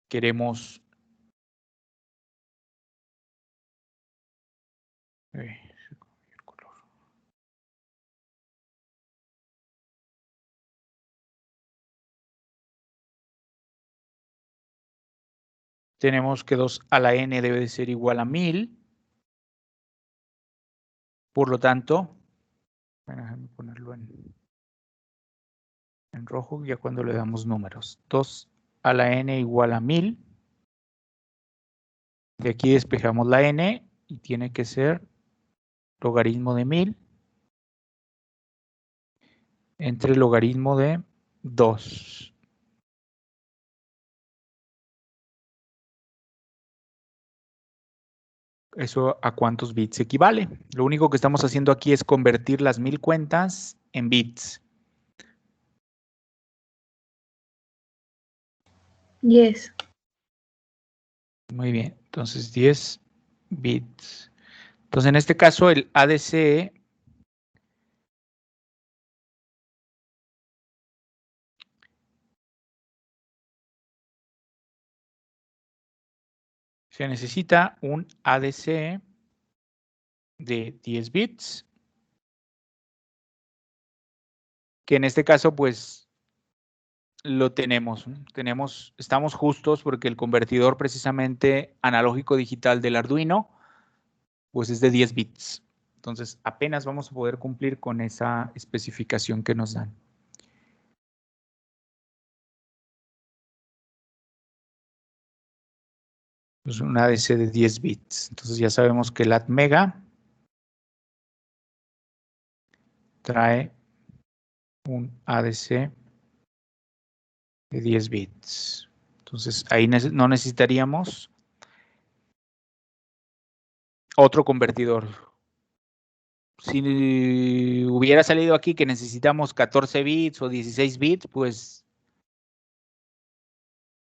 queremos tenemos que 2 a la n debe de ser igual a 1000. Por lo tanto, bueno, déjame ponerlo en rojo ya cuando le damos números. 2 a la n igual a 1000. De aquí despejamos la n y tiene que ser logaritmo de 1000 entre logaritmo de 2. ¿Eso a cuántos bits equivale? Lo único que estamos haciendo aquí es convertir las 1000 cuentas en bits. 10. Muy bien, entonces 10 bits. Entonces en este caso el ADC se necesita un ADC de 10 bits, que en este caso pues lo tenemos, ¿no? Estamos justos porque el convertidor precisamente analógico digital del Arduino pues es de 10 bits. Entonces apenas vamos a poder cumplir con esa especificación que nos dan. Es un ADC de 10 bits. Entonces ya sabemos que el ATmega trae un ADC de 10 bits. Entonces ahí no necesitaríamos otro convertidor. Si hubiera salido aquí que necesitamos 14 bits o 16 bits, pues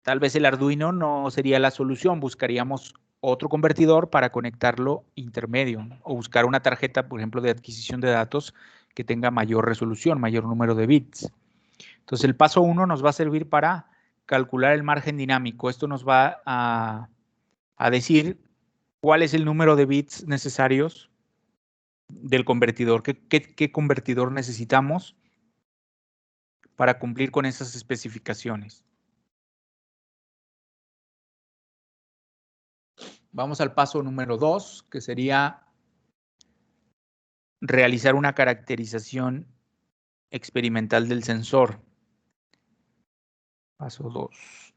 tal vez el Arduino no sería la solución. Buscaríamos otro convertidor para conectarlo intermedio, ¿no? O buscar una tarjeta, por ejemplo, de adquisición de datos que tenga mayor resolución, mayor número de bits. Entonces el paso 1 nos va a servir para calcular el margen dinámico. Esto nos va a decir cuál es el número de bits necesarios del convertidor, qué convertidor necesitamos para cumplir con esas especificaciones. Vamos al paso número 2, que sería realizar una caracterización experimental del sensor. Paso 2.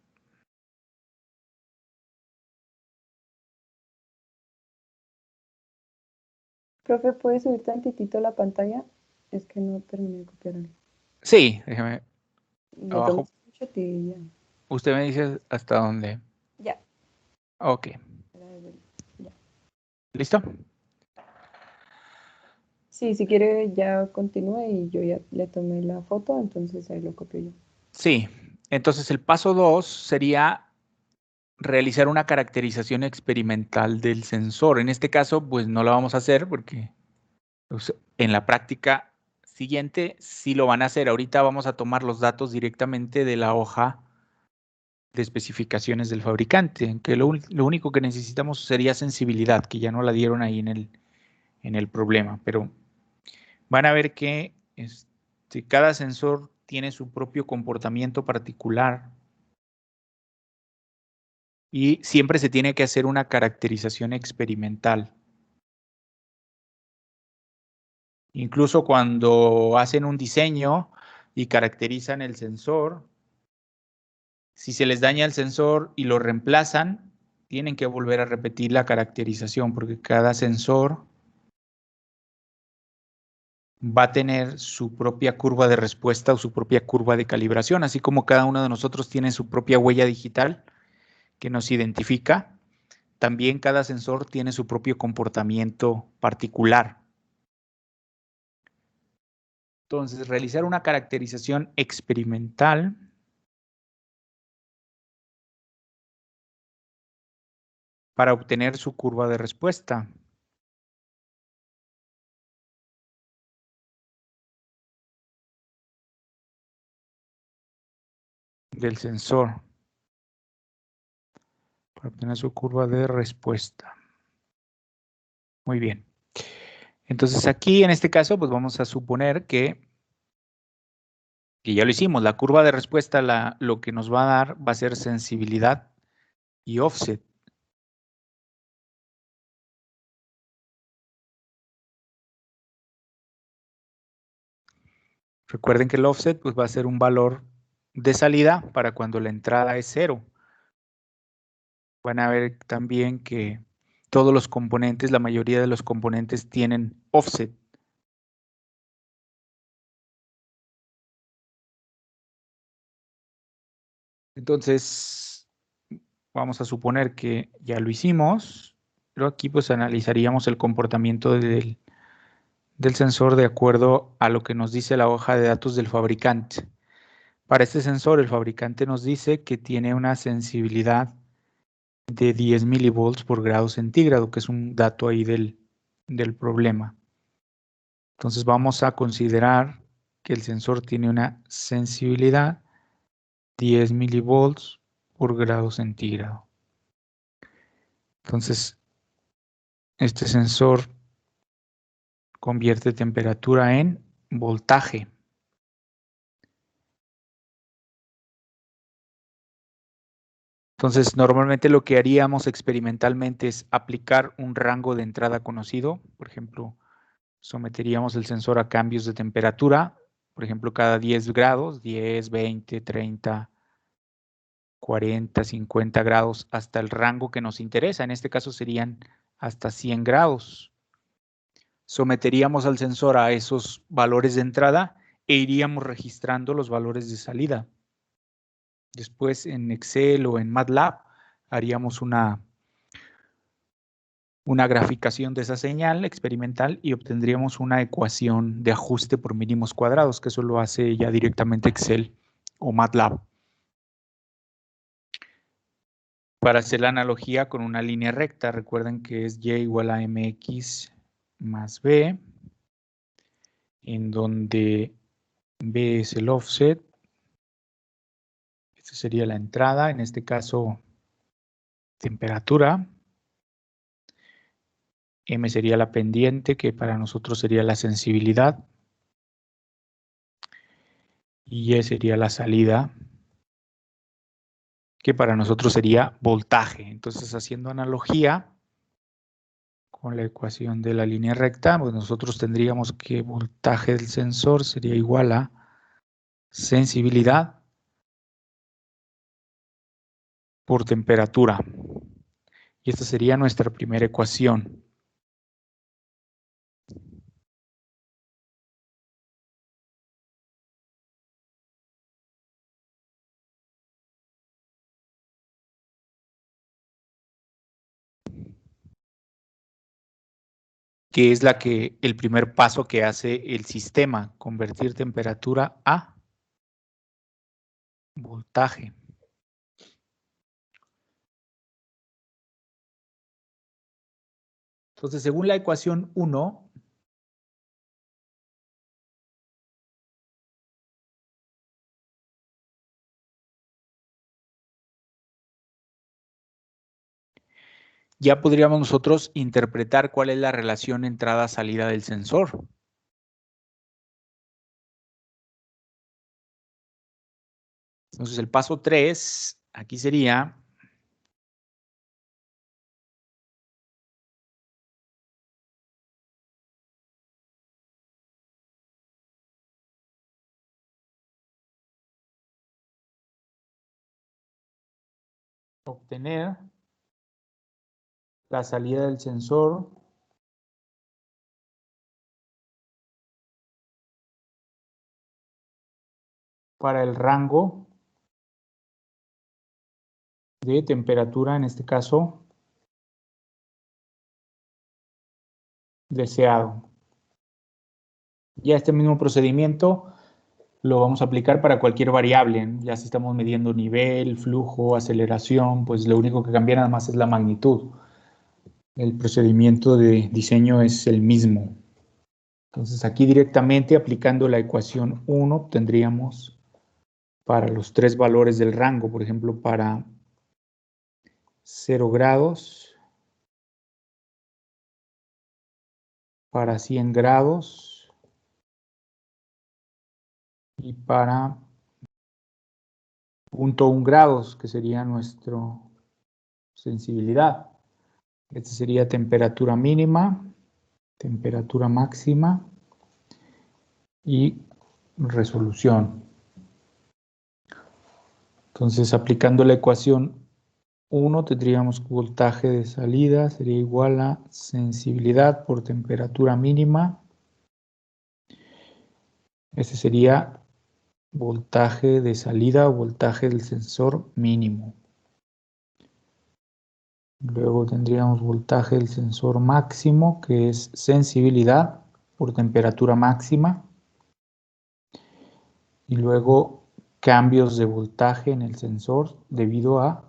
Profe, ¿puedes subir tantitito la pantalla? Es que no terminé de copiar algo. Sí, déjame. Me Abajo. tomo mucho y ya. Usted me dice hasta dónde. Ya. Ok. Ya. ¿Listo? Sí, si quiere ya continúe y yo ya le tomé la foto, entonces ahí lo copio yo. Sí, entonces el paso 2 sería realizar una caracterización experimental del sensor. En este caso, pues no la vamos a hacer porque pues, en la práctica siguiente sí lo van a hacer. Ahorita vamos a tomar los datos directamente de la hoja de especificaciones del fabricante, que lo único que necesitamos sería sensibilidad, que ya no la dieron ahí en el problema, pero van a ver que cada sensor tiene su propio comportamiento particular y siempre se tiene que hacer una caracterización experimental. Incluso cuando hacen un diseño y caracterizan el sensor, si se les daña el sensor y lo reemplazan, tienen que volver a repetir la caracterización porque cada sensor va a tener su propia curva de respuesta o su propia curva de calibración, así como cada uno de nosotros tiene su propia huella digital que nos identifica. También cada sensor tiene su propio comportamiento particular. Entonces, realizar una caracterización experimental para obtener su curva de respuesta. Del sensor. Para obtener su curva de respuesta. Muy bien. Entonces aquí en este caso, pues vamos a suponer que ya lo hicimos. La curva de respuesta lo que nos va a dar va a ser sensibilidad y offset. Recuerden que el offset pues, va a ser un valor de salida para cuando la entrada es 0. Van a ver también que todos los componentes, la mayoría de los componentes tienen offset. Entonces, vamos a suponer que ya lo hicimos, pero aquí pues analizaríamos el comportamiento del sensor de acuerdo a lo que nos dice la hoja de datos del fabricante. Para este sensor, el fabricante nos dice que tiene una sensibilidad de 10 milivolts por grado centígrado, que es un dato ahí del problema. Entonces vamos a considerar que el sensor tiene una sensibilidad 10 milivolts por grado centígrado. Entonces, este sensor convierte temperatura en voltaje. Entonces, normalmente lo que haríamos experimentalmente es aplicar un rango de entrada conocido. Por ejemplo, someteríamos el sensor a cambios de temperatura, por ejemplo, cada 10 grados, 10, 20, 30, 40, 50 grados, hasta el rango que nos interesa. En este caso serían hasta 100 grados. Someteríamos al sensor a esos valores de entrada e iríamos registrando los valores de salida. Después en Excel o en MATLAB haríamos una graficación de esa señal experimental y obtendríamos una ecuación de ajuste por mínimos cuadrados, que eso lo hace ya directamente Excel o MATLAB. Para hacer la analogía con una línea recta, recuerden que es y igual a mx más b, en donde b es el offset, esta sería la entrada, en este caso temperatura, m sería la pendiente, que para nosotros sería la sensibilidad, y y sería la salida, que para nosotros sería voltaje. Entonces, haciendo analogía con la ecuación de la línea recta, pues nosotros tendríamos que voltaje del sensor sería igual a sensibilidad por temperatura. Y esta sería nuestra primera ecuación. que es el primer paso que hace el sistema, convertir temperatura a voltaje. Entonces, según la ecuación 1, ya podríamos nosotros interpretar cuál es la relación entrada-salida del sensor. Entonces, el paso 3, aquí sería obtener la salida del sensor para el rango de temperatura, en este caso, deseado. Ya este mismo procedimiento lo vamos a aplicar para cualquier variable, ¿no? Ya si estamos midiendo nivel, flujo, aceleración, pues lo único que cambia nada más es la magnitud. El procedimiento de diseño es el mismo. Entonces aquí directamente aplicando la ecuación 1 tendríamos para los 3 valores del rango, por ejemplo, para 0 grados, para 100 grados y para 0.1 grados, que sería nuestra sensibilidad. Esta sería temperatura mínima, temperatura máxima y resolución. Entonces, aplicando la ecuación 1, tendríamos que voltaje de salida sería igual a sensibilidad por temperatura mínima. Ese sería voltaje de salida o voltaje del sensor mínimo. Luego tendríamos voltaje del sensor máximo, que es sensibilidad por temperatura máxima. Y luego cambios de voltaje en el sensor debido a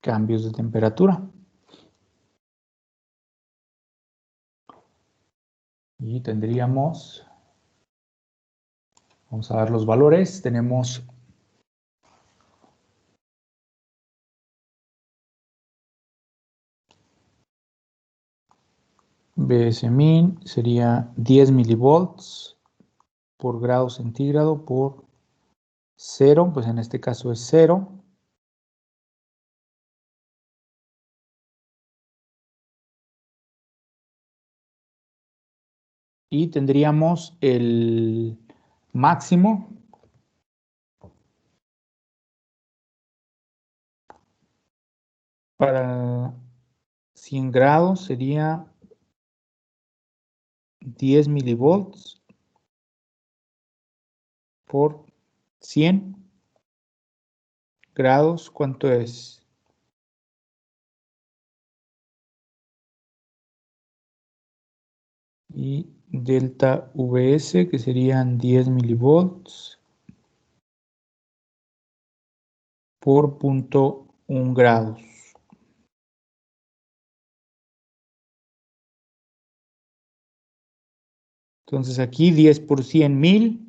cambios de temperatura. Y tendríamos, vamos a dar los valores, tenemos Bsmin sería 10 milivolts por grado centígrado por 0, pues en este caso es 0. Y tendríamos el máximo para 100 grados sería 10 milivolts por 100 grados. ¿Cuánto es? Y delta Vs, que serían 10 milivolts por 0.1 grados. Entonces aquí 10 por 100 mil,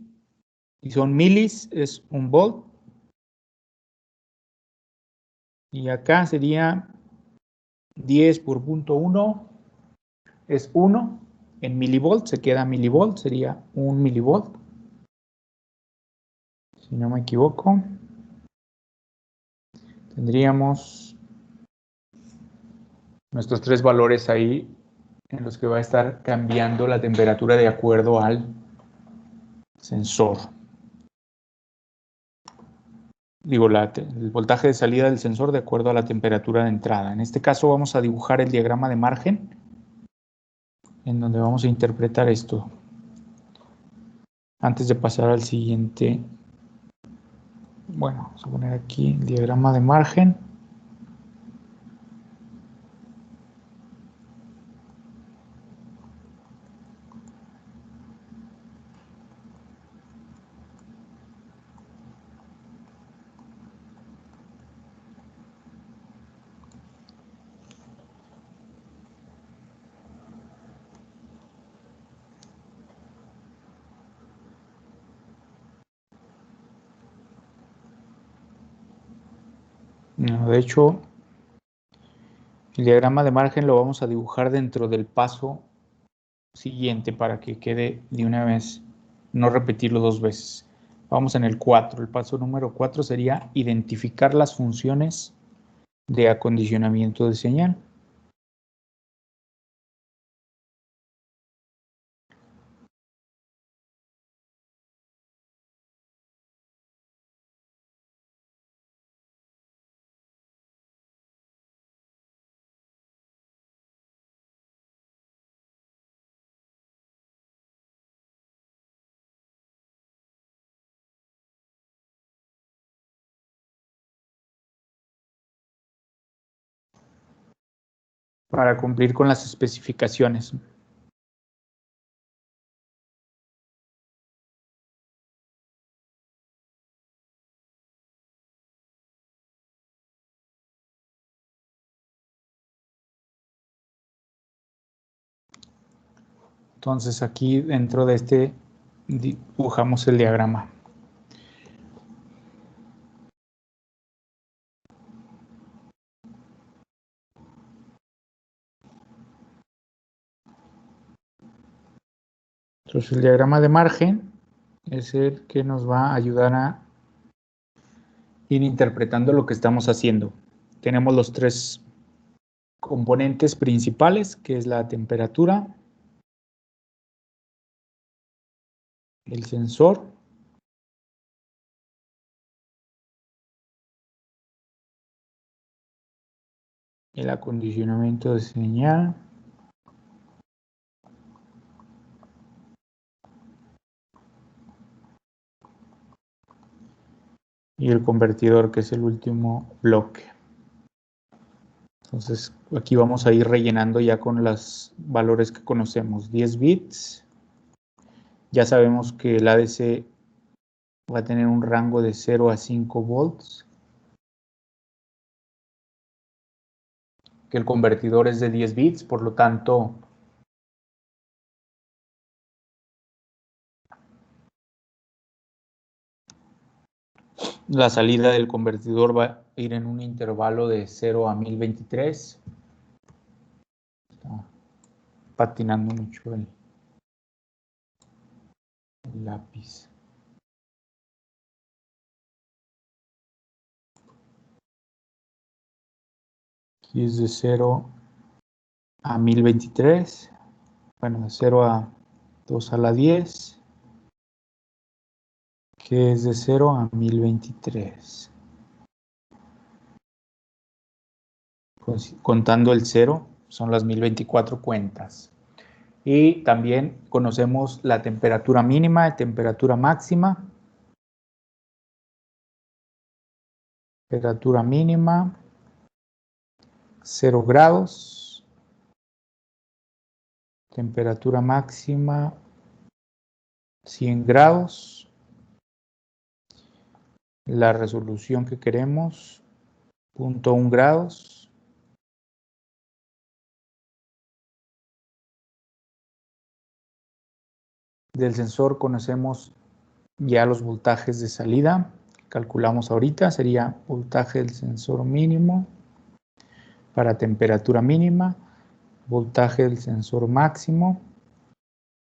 y son milis, es 1 volt. Y acá sería 10 por 0.1, es 1. En milivolt se queda milivolt, sería 1 milivolt. Si no me equivoco. Tendríamos nuestros 3 valores ahí en los que va a estar cambiando la temperatura de acuerdo al sensor. Digo, el voltaje de salida del sensor de acuerdo a la temperatura de entrada. En este caso vamos a dibujar el diagrama de margen en donde vamos a interpretar esto. Antes de pasar al siguiente, bueno, vamos a poner aquí el diagrama de margen. No, de hecho, el diagrama de margen lo vamos a dibujar dentro del paso siguiente para que quede de una vez, no repetirlo dos veces. Vamos en el 4. El paso número 4 sería identificar las funciones de acondicionamiento de señal. Para cumplir con las especificaciones. Entonces aquí dentro de este dibujamos el diagrama. Entonces el diagrama de margen es el que nos va a ayudar a ir interpretando lo que estamos haciendo. Tenemos los tres componentes principales, que es la temperatura, el sensor el acondicionamiento de señal y el convertidor, que es el último bloque. Entonces aquí vamos a ir rellenando ya con los valores que conocemos. 10 bits. Ya sabemos que el ADC va a tener un rango de 0 a 5 volts. Que el convertidor es de 10 bits, por lo tanto la salida del convertidor va a ir en un intervalo de 0 a 1023. Está patinando mucho el lápiz. Aquí es de 0 a 1023. Bueno, de 0 a 2 a la 10. Que es de 0 a 1023. Pues, contando el 0, son las 1024 cuentas. Y también conocemos la temperatura mínima y temperatura máxima. Temperatura mínima, 0 grados. Temperatura máxima, 100 grados. La resolución que queremos, 0.1 grados. Del sensor conocemos ya los voltajes de salida. Calculamos ahorita, sería voltaje del sensor mínimo para temperatura mínima, voltaje del sensor máximo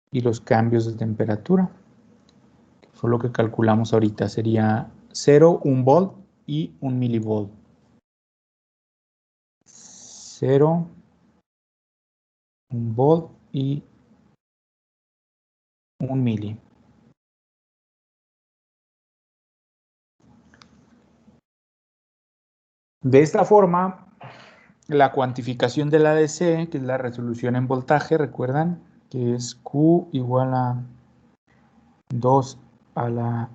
y los cambios de temperatura. Fue lo que calculamos ahorita, sería 0, 1 volt y 1 milivolt. 0, 1 volt y 1 mili. De esta forma, la cuantificación del ADC, que es la resolución en voltaje, recuerdan que es Q igual a 2 a la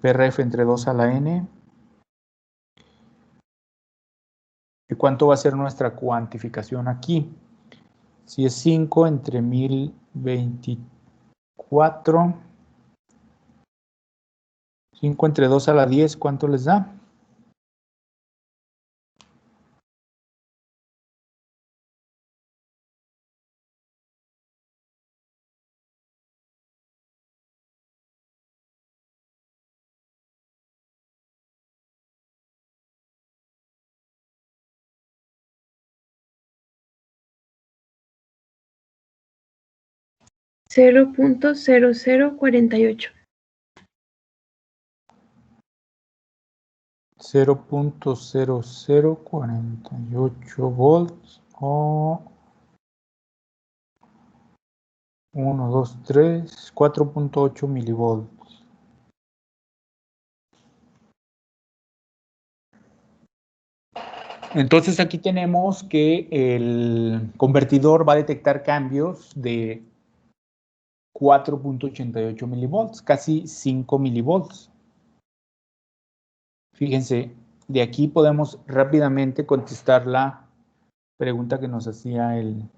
PRF entre 2 a la N. ¿Y cuánto va a ser nuestra cuantificación aquí? Si es 5 entre 1024, 5 entre 2 a la 10, ¿cuánto les da? 0.0048. 0.0048 volts o 1, 2, 3, 4.8 milivolts. Entonces aquí tenemos que el convertidor va a detectar cambios de 4.88 milivolts, casi 5 milivolts. Fíjense, de aquí podemos rápidamente contestar la pregunta que nos hacía el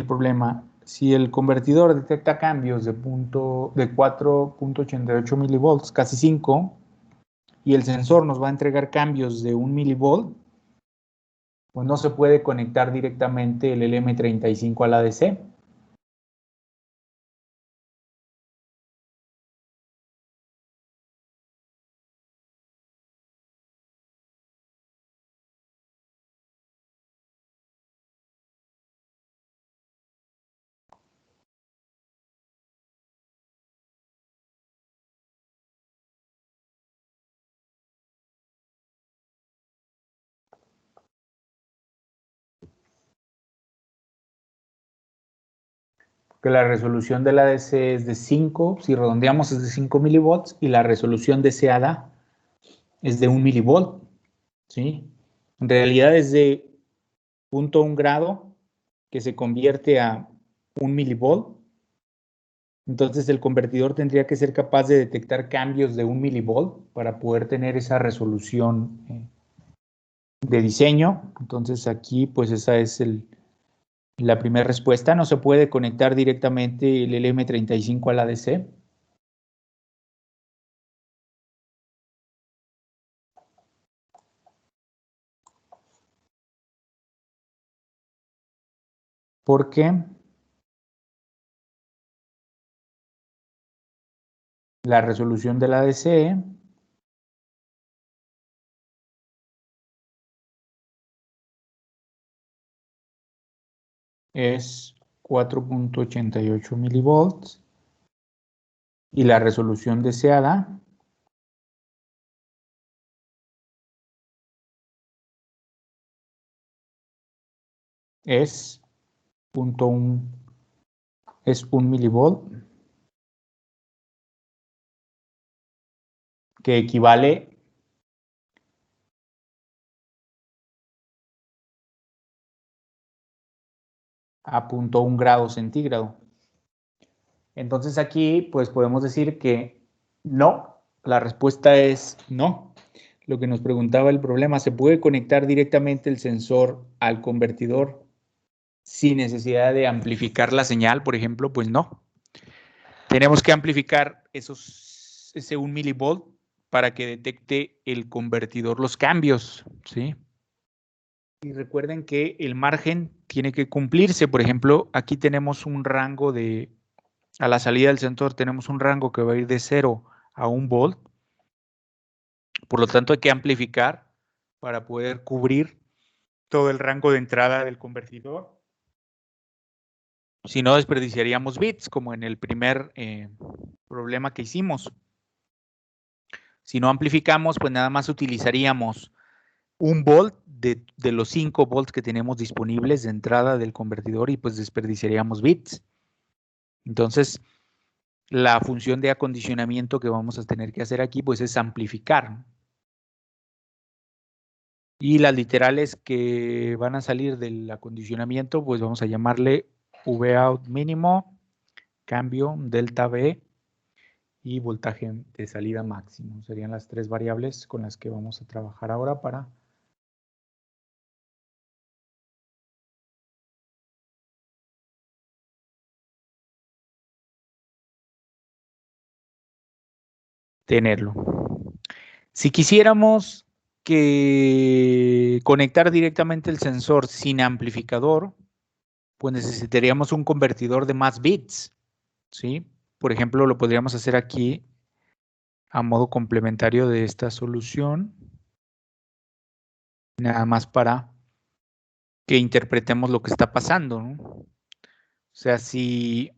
problema. Si el convertidor detecta cambios de 4.88 milivolts, casi 5, y el sensor nos va a entregar cambios de 1 milivolt, pues no se puede conectar directamente el LM35 al ADC. Que la resolución de la ADC es de 5, si redondeamos es de 5 milivolts, y la resolución deseada es de 1 milivolt, ¿sí? En realidad es de 0.1 grado que se convierte a 1 milivolt. Entonces el convertidor tendría que ser capaz de detectar cambios de 1 milivolt para poder tener esa resolución de diseño. Entonces aquí pues esa es la primera respuesta. No se puede conectar directamente el LM35 al ADC. Porque la resolución del ADC es 4.88 milivolts y la resolución deseada es 1 milivolt, que equivale a 0.1 grado centígrado. Entonces aquí pues podemos decir que no, la respuesta es no. Lo que nos preguntaba el problema, ¿se puede conectar directamente el sensor al convertidor sin necesidad de amplificar la señal, por ejemplo? Pues no. Tenemos que amplificar ese 1 milivolt para que detecte el convertidor los cambios, ¿sí? Y recuerden que el margen tiene que cumplirse. Por ejemplo, aquí tenemos un rango a la salida del sensor tenemos un rango que va a ir de 0 a 1 volt. Por lo tanto, hay que amplificar para poder cubrir todo el rango de entrada del convertidor. Si no, desperdiciaríamos bits, como en el primer problema que hicimos. Si no amplificamos, pues nada más utilizaríamos 1 volt de los 5 volts que tenemos disponibles de entrada del convertidor y pues desperdiciaríamos bits. Entonces, la función de acondicionamiento que vamos a tener que hacer aquí pues es amplificar. Y las literales que van a salir del acondicionamiento pues vamos a llamarle Vout mínimo, cambio, delta V y voltaje de salida máximo. Serían las 3 variables con las que vamos a trabajar ahora para tenerlo. Si quisiéramos conectar directamente el sensor sin amplificador, pues necesitaríamos un convertidor de más bits, ¿sí? Por ejemplo, lo podríamos hacer aquí a modo complementario de esta solución, nada más para que interpretemos lo que está pasando, ¿no? O sea, si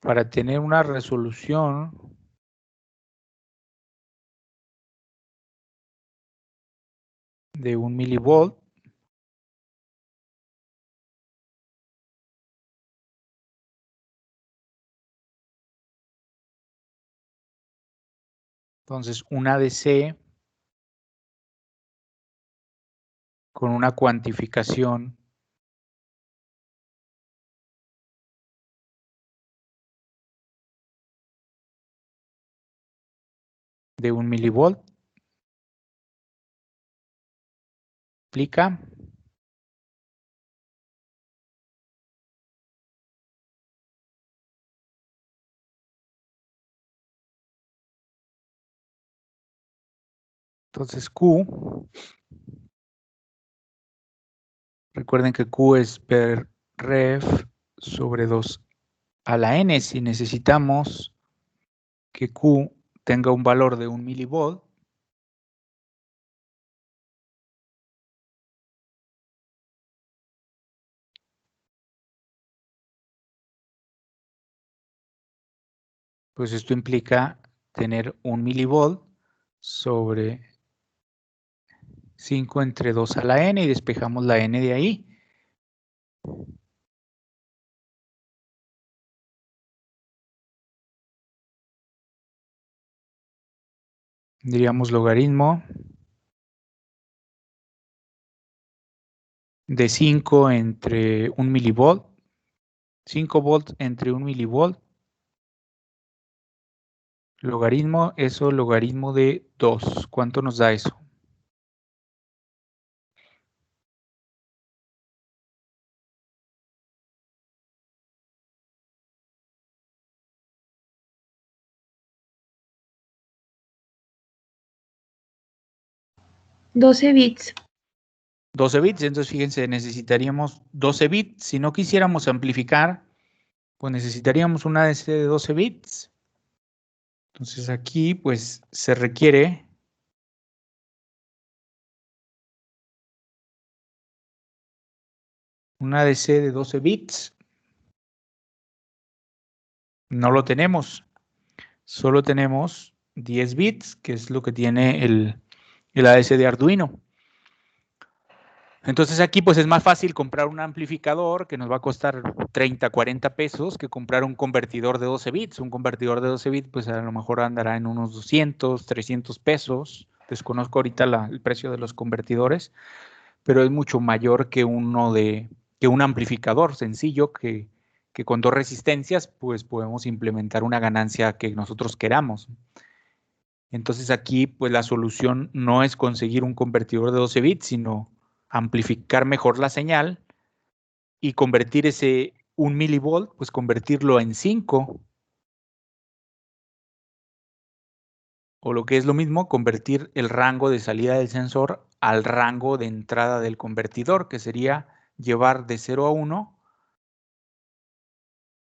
para tener una resolución de 1 milivolt, entonces una DC con una cuantificación de 1 milivolt aplica. Entonces Q, recuerden que Q es per ref sobre 2 a la n. Si necesitamos que Q tenga un valor de 1 milivolt, pues esto implica tener 1 milivolt sobre 5 entre 2 a la n y despejamos la n de ahí. Diríamos logaritmo de 5 entre 1 milivolt, 5 volts entre 1 milivolt, logaritmo, eso logaritmo de 2. ¿Cuánto nos da eso? $12 bits. 12 bits, entonces fíjense, necesitaríamos 12 bits. Si no quisiéramos amplificar, pues necesitaríamos una DC de 12 bits. Entonces aquí pues se requiere una DC de 12 bits. No lo tenemos. Solo tenemos 10 bits, que es lo que tiene el ADC de Arduino. Entonces aquí pues es más fácil comprar un amplificador que nos va a costar 30, 40 pesos que comprar un convertidor de 12 bits. Un convertidor de 12 bits pues a lo mejor andará en unos 200, 300 pesos. Desconozco ahorita el precio de los convertidores, pero es mucho mayor que que un amplificador sencillo que con dos resistencias pues podemos implementar una ganancia que nosotros queramos. Entonces aquí pues la solución no es conseguir un convertidor de 12 bits, sino amplificar mejor la señal y convertir ese 1 milivolt, pues convertirlo en 5. O lo que es lo mismo, convertir el rango de salida del sensor al rango de entrada del convertidor, que sería llevar de 0 a 1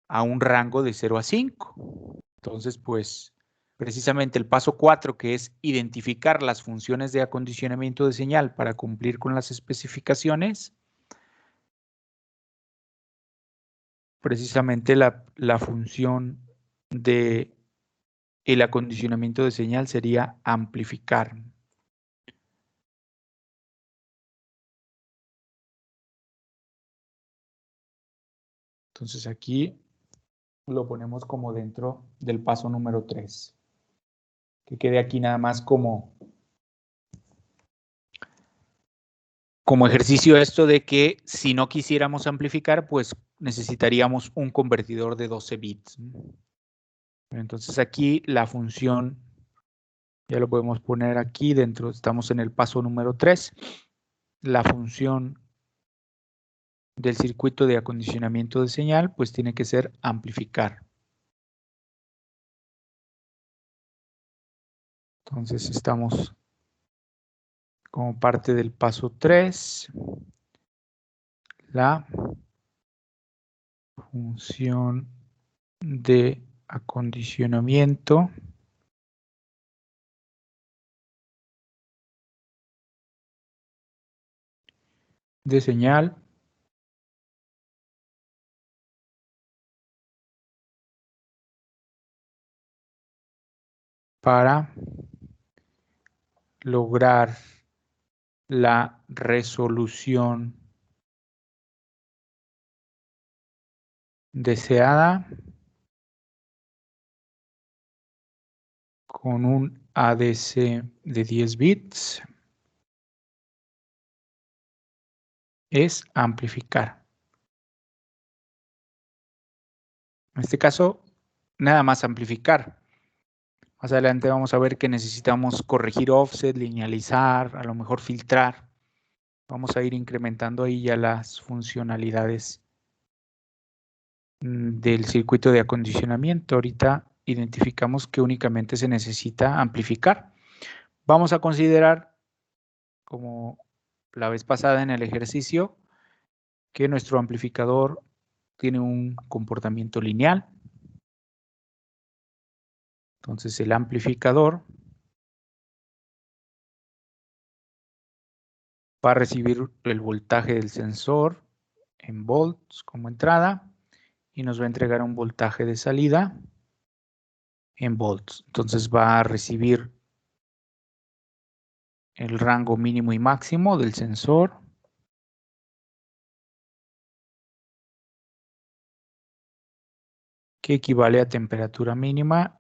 a un rango de 0 a 5. Entonces, pues, precisamente el paso 4, que es identificar las funciones de acondicionamiento de señal para cumplir con las especificaciones, precisamente la función de el acondicionamiento de señal sería amplificar. Entonces aquí lo ponemos como dentro del paso número 3. Que quede aquí nada más como ejercicio esto de que si no quisiéramos amplificar, pues necesitaríamos un convertidor de 12 bits. Entonces aquí la función, ya lo podemos poner aquí dentro, estamos en el paso número 3. La función del circuito de acondicionamiento de señal, pues tiene que ser amplificar. Entonces estamos como parte del paso 3. la función de acondicionamiento de señal para lograr la resolución deseada con un ADC de 10 bits es amplificar. En este caso, nada más amplificar. Más adelante vamos a ver que necesitamos corregir offset, linealizar, a lo mejor filtrar. Vamos a ir incrementando ahí ya las funcionalidades del circuito de acondicionamiento. Ahorita identificamos que únicamente se necesita amplificar. Vamos a considerar, como la vez pasada en el ejercicio, que nuestro amplificador tiene un comportamiento lineal. Entonces el amplificador va a recibir el voltaje del sensor en volts como entrada y nos va a entregar un voltaje de salida en volts. Entonces va a recibir el rango mínimo y máximo del sensor que equivale a temperatura mínima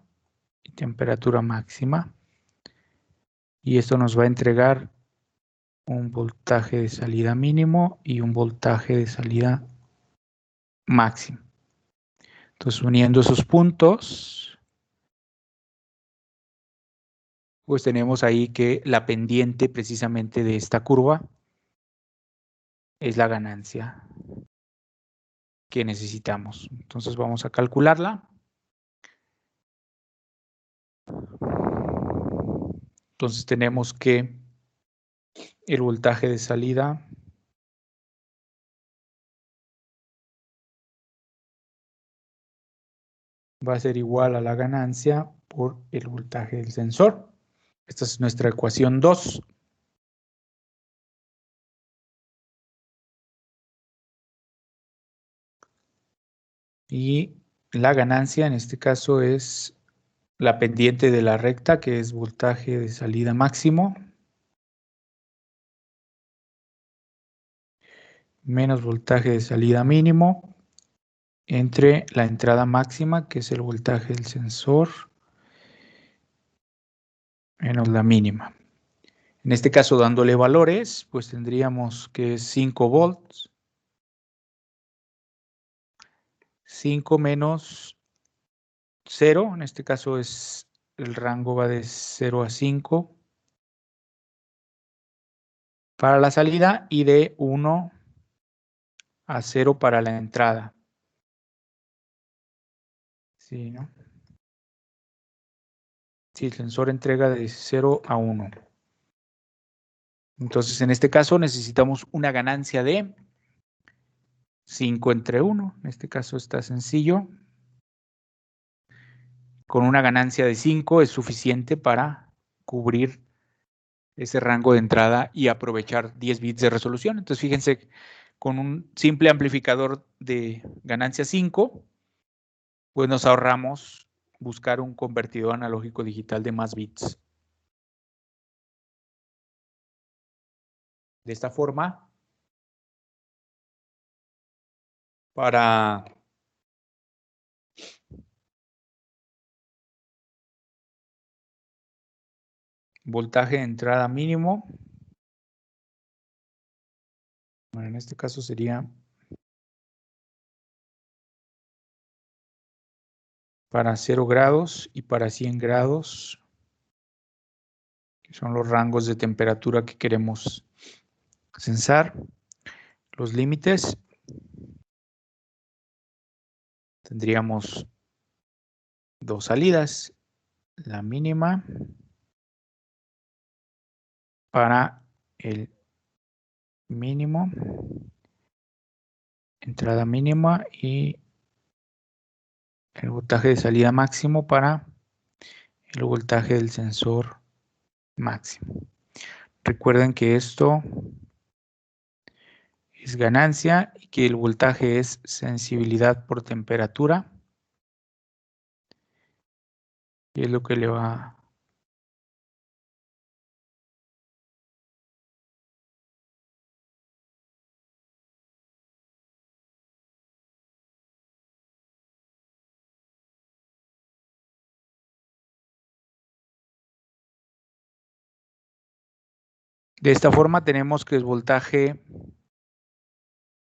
y temperatura máxima. Y esto nos va a entregar un voltaje de salida mínimo y un voltaje de salida máximo. Entonces, uniendo esos puntos, pues tenemos ahí que la pendiente precisamente de esta curva es la ganancia que necesitamos. Entonces vamos a calcularla. Entonces tenemos que el voltaje de salida va a ser igual a la ganancia por el voltaje del sensor. Esta es nuestra ecuación 2. Y la ganancia en este caso es la pendiente de la recta, que es voltaje de salida máximo, menos voltaje de salida mínimo, entre la entrada máxima, que es el voltaje del sensor, menos la mínima. En este caso, dándole valores, pues tendríamos que es 5 volts. 5 menos 0, en este caso es el rango va de 0 a 5 para la salida y de 1 a 0 para la entrada. Sí, ¿no? Sí, el sensor entrega de 0 a 1. Entonces, en este caso necesitamos una ganancia de 5 entre 1. En este caso está sencillo. Con una ganancia de 5 es suficiente para cubrir ese rango de entrada y aprovechar 10 bits de resolución. Entonces, fíjense, con un simple amplificador de ganancia 5, pues nos ahorramos buscar un convertidor analógico digital de más bits. De esta forma, para voltaje de entrada mínimo, bueno, en este caso sería para 0 grados y para 100 grados, que son los rangos de temperatura que queremos censar. Los límites, tendríamos dos salidas, la mínima para el mínimo entrada mínima y el voltaje de salida máximo para el voltaje del sensor máximo. Recuerden que esto es ganancia y que el voltaje es sensibilidad por temperatura. Y es lo que le va de esta forma tenemos que el voltaje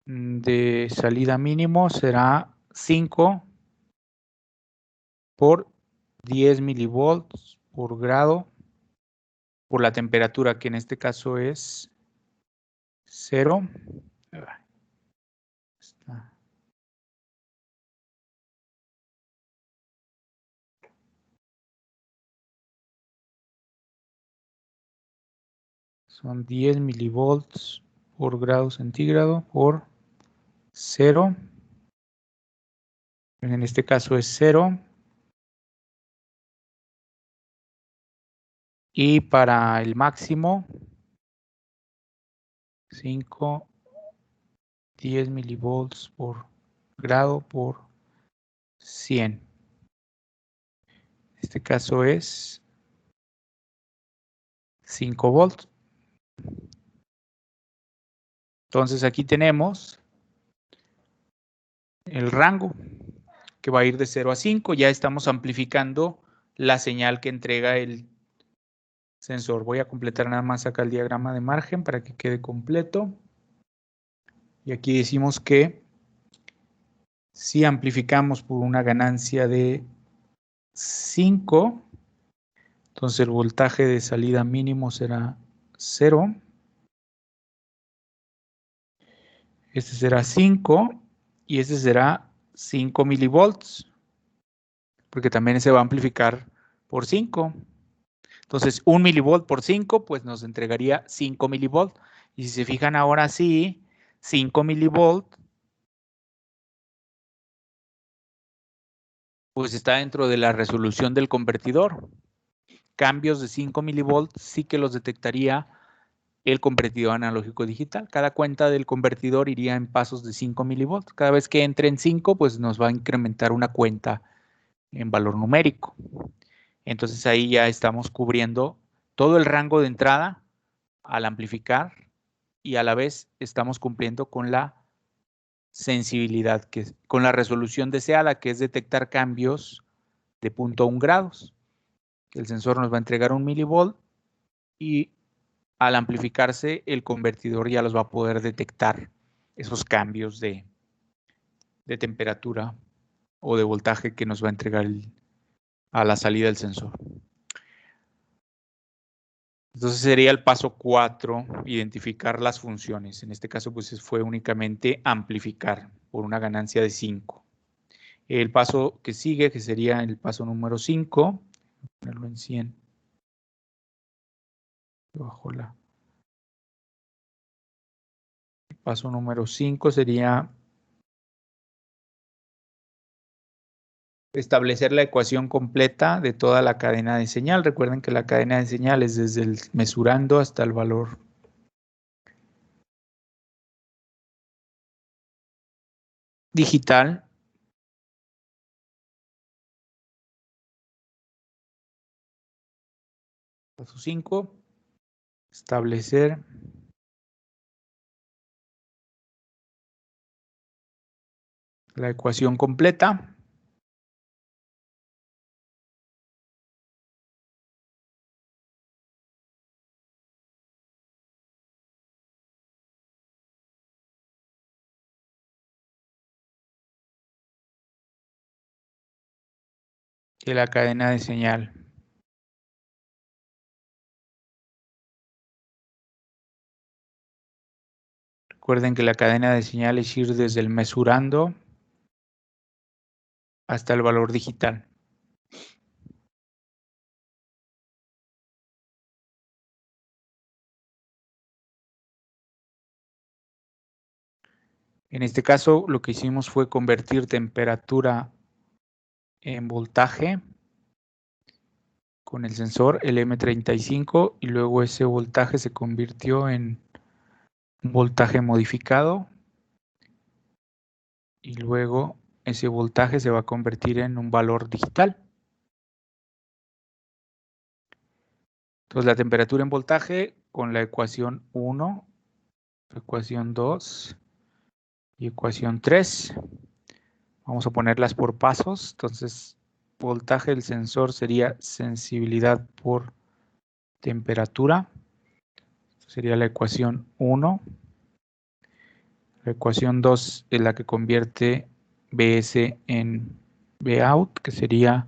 de salida mínimo será 5 por 10 milivolts por grado por la temperatura, que en este caso es 0. Son 10 milivolts por grado centígrado por 0. En este caso es 0. Y para el máximo, 5, 10 milivolts por grado por 100. En este caso es 5 volts. Entonces aquí tenemos el rango que va a ir de 0 a 5. Ya estamos amplificando la señal que entrega el sensor. Voy a completar nada más acá el diagrama de margen para que quede completo. Y aquí decimos que si amplificamos por una ganancia de 5, entonces el voltaje de salida mínimo será 0. Este será 5 y este será 5 milivolts, porque también se va a amplificar por 5. Entonces, 1 milivolt por 5, pues nos entregaría 5 milivolts. Y si se fijan ahora sí, 5 milivolts, pues está dentro de la resolución del convertidor. Cambios de 5 milivolts sí que los detectaría el convertidor analógico digital. Cada cuenta del convertidor iría en pasos de 5 milivolts. Cada vez que entre en 5, pues nos va a incrementar una cuenta en valor numérico. Entonces ahí ya estamos cubriendo todo el rango de entrada al amplificar y a la vez estamos cumpliendo con la sensibilidad, con la resolución deseada, que es detectar cambios de 0.1 grados. El sensor nos va a entregar 1 milivolt y al amplificarse el convertidor ya los va a poder detectar esos cambios de temperatura o de voltaje que nos va a entregar a la salida del sensor. Entonces sería el paso 4, identificar las funciones. En este caso, pues fue únicamente amplificar por una ganancia de 5. El paso que sigue, que sería el paso número 5, ponerlo en 100. Bajo el paso número 5 sería establecer la ecuación completa de toda la cadena de señal. Recuerden que la cadena de señal es desde el mesurando hasta el valor digital. Paso 5, establecer la ecuación completa. De la cadena de señal. Recuerden que la cadena de señal es ir desde el mesurando hasta el valor digital. En este caso, lo que hicimos fue convertir temperatura en voltaje con el sensor LM35 y luego ese voltaje se convirtió en un voltaje modificado y luego ese voltaje se va a convertir en un valor digital. Entonces la temperatura en voltaje con la ecuación 1, ecuación 2 y ecuación 3. Vamos a ponerlas por pasos. Entonces, voltaje del sensor sería sensibilidad por temperatura. Sería la ecuación 1. La ecuación 2 es la que convierte Bs en Bout, que sería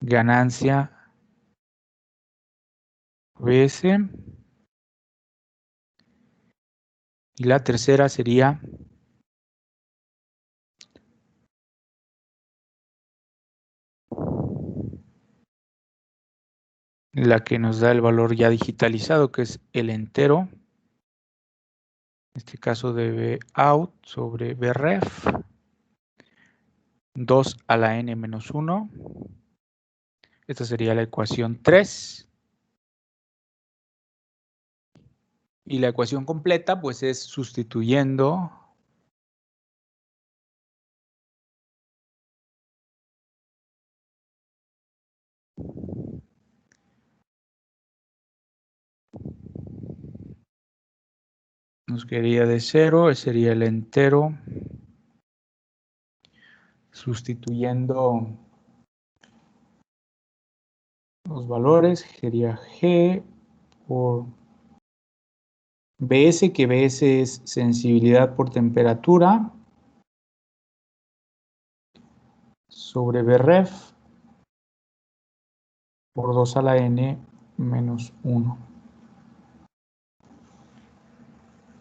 ganancia Bs. Y la tercera sería la que nos da el valor ya digitalizado, que es el entero. En este caso de Bout sobre Bref. 2 a la n menos 1. Esta sería la ecuación 3. Y la ecuación completa, pues es sustituyendo nos quedaría de 0, sería el entero, sustituyendo los valores, sería G por Bs, que Bs es sensibilidad por temperatura, sobre Bref, por 2 a la n menos 1.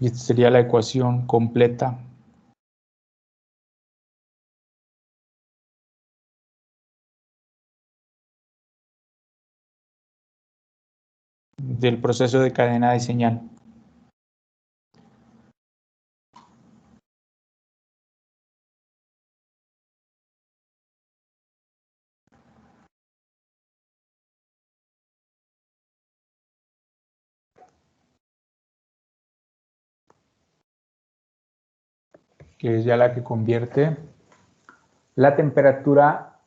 Y esta sería la ecuación completa del proceso de cadena de señal. Que es ya la que convierte la temperatura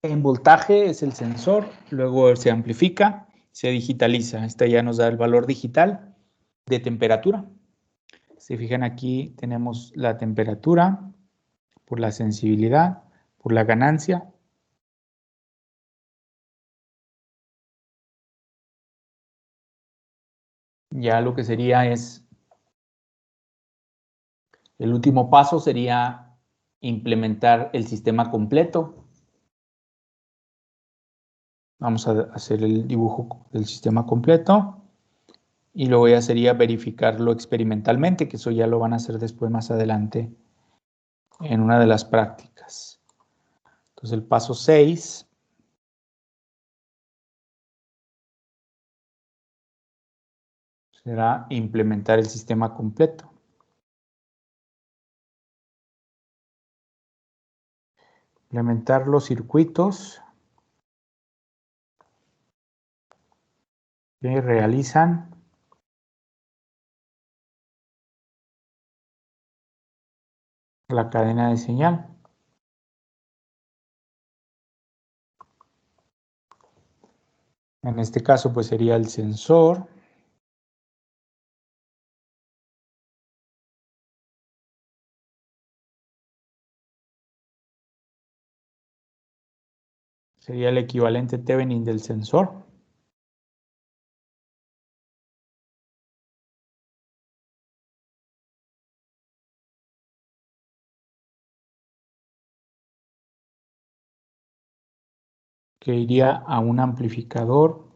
en voltaje, es el sensor, luego se amplifica, se digitaliza. Esta ya nos da el valor digital de temperatura. Si fijan aquí tenemos la temperatura por la sensibilidad, por la ganancia. Ya lo que sería es, el último paso sería implementar el sistema completo. Vamos a hacer el dibujo del sistema completo y luego ya sería verificarlo experimentalmente, que eso ya lo van a hacer después más adelante en una de las prácticas. Entonces el paso 6 será implementar el sistema completo. Implementar los circuitos que realizan la cadena de señal. En este caso, pues sería el sensor. Sería el equivalente Thevenin del sensor. Que iría a un amplificador.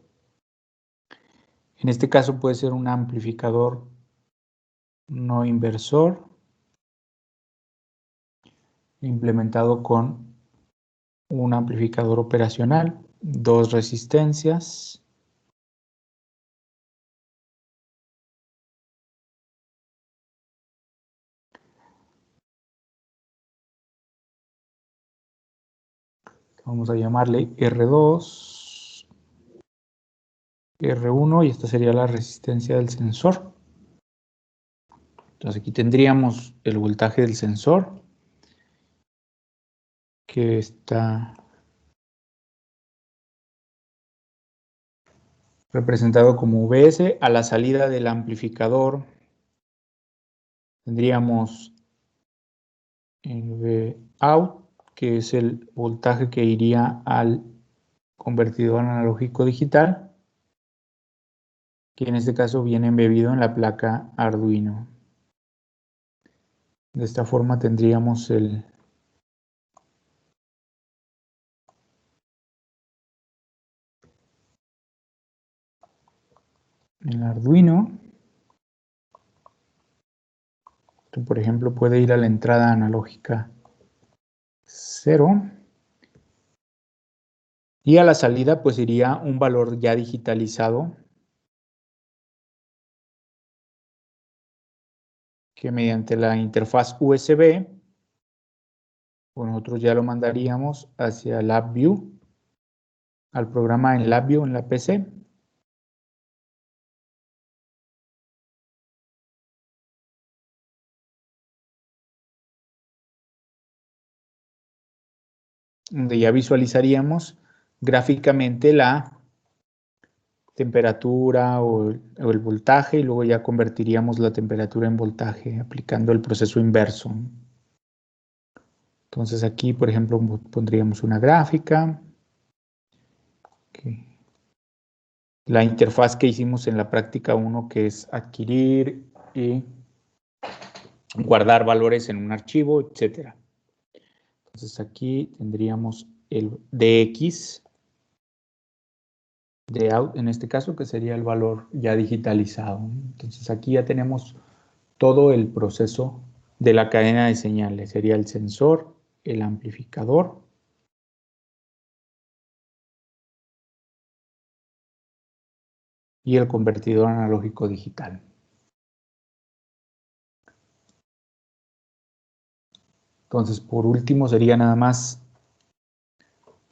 En este caso puede ser un amplificador no inversor, implementado con un amplificador operacional, 2 resistencias, Vamos a llamarle R2, R1 y esta sería la resistencia del sensor. Entonces aquí tendríamos el voltaje del sensor que está representado como VS. A la salida del amplificador tendríamos el Vout, que es el voltaje que iría al convertidor analógico digital, que en este caso viene embebido en la placa Arduino. De esta forma tendríamos el Arduino. Esto, por ejemplo, puede ir a la entrada analógica 0. Y a la salida pues iría un valor ya digitalizado que mediante la interfaz USB pues nosotros ya lo mandaríamos hacia LabVIEW, al programa en LabVIEW en la PC. Donde ya visualizaríamos gráficamente la temperatura o el voltaje y luego ya convertiríamos la temperatura en voltaje aplicando el proceso inverso. Entonces aquí, por ejemplo, pondríamos una gráfica. Okay. La interfaz que hicimos en la práctica 1, que es adquirir y guardar valores en un archivo, etc. Entonces aquí tendríamos el DX, de out en este caso, que sería el valor ya digitalizado. Entonces aquí ya tenemos todo el proceso de la cadena de señales. Sería el sensor, el amplificador y el convertidor analógico digital. Entonces, por último, sería nada más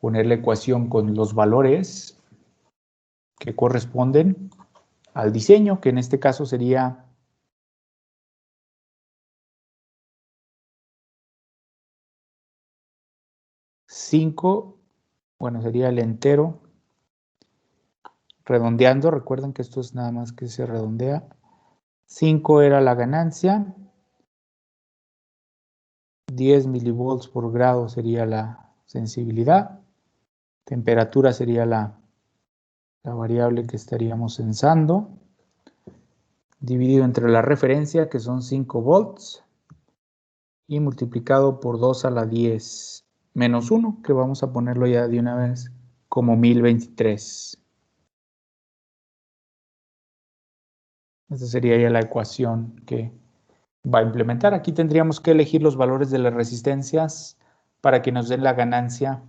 poner la ecuación con los valores que corresponden al diseño, que en este caso sería $5, bueno, sería el entero, redondeando, recuerden que esto es nada más que se redondea. 5 era la ganancia, 10 milivolts por grado sería la sensibilidad, temperatura sería la variable que estaríamos censando, dividido entre la referencia, que son 5 volts, y multiplicado por 2 a la 10 menos 1, que vamos a ponerlo ya de una vez como 1023. Esta sería ya la ecuación que va a implementar. Aquí tendríamos que elegir los valores de las resistencias para que nos den la ganancia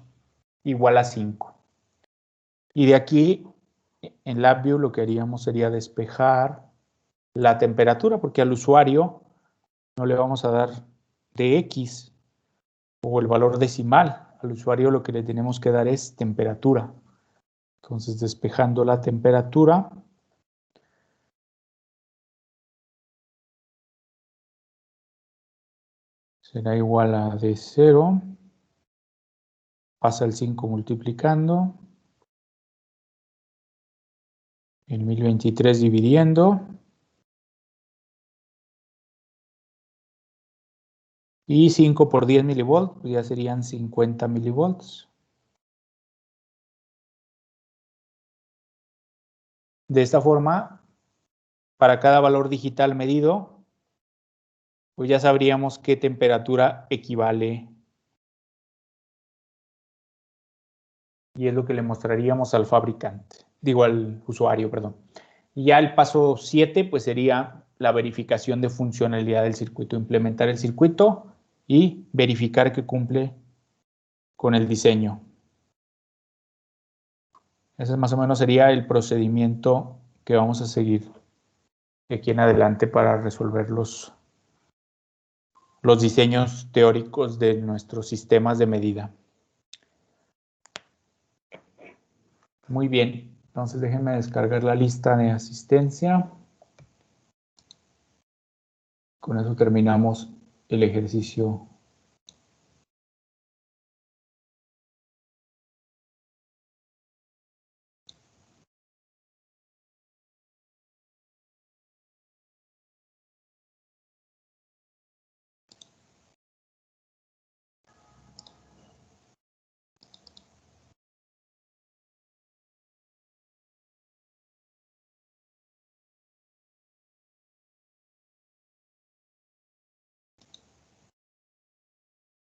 igual a 5. Y de aquí, en LabVIEW, lo que haríamos sería despejar la temperatura, porque al usuario no le vamos a dar dx o el valor decimal. Al usuario lo que le tenemos que dar es temperatura. Entonces, despejando la temperatura, será igual a D0, pasa el 5 multiplicando, el 1023 dividiendo, y 5 por 10 milivolts, pues ya serían 50 milivolts. De esta forma, para cada valor digital medido, pues ya sabríamos qué temperatura equivale. Y es lo que le mostraríamos al fabricante, digo al usuario, perdón. Y ya el paso 7, pues sería la verificación de funcionalidad del circuito, implementar el circuito y verificar que cumple con el diseño. Ese más o menos sería el procedimiento que vamos a seguir de aquí en adelante para resolver los diseños teóricos de nuestros sistemas de medida. Muy bien. Entonces déjenme descargar la lista de asistencia. Con eso terminamos el ejercicio.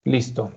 Listo.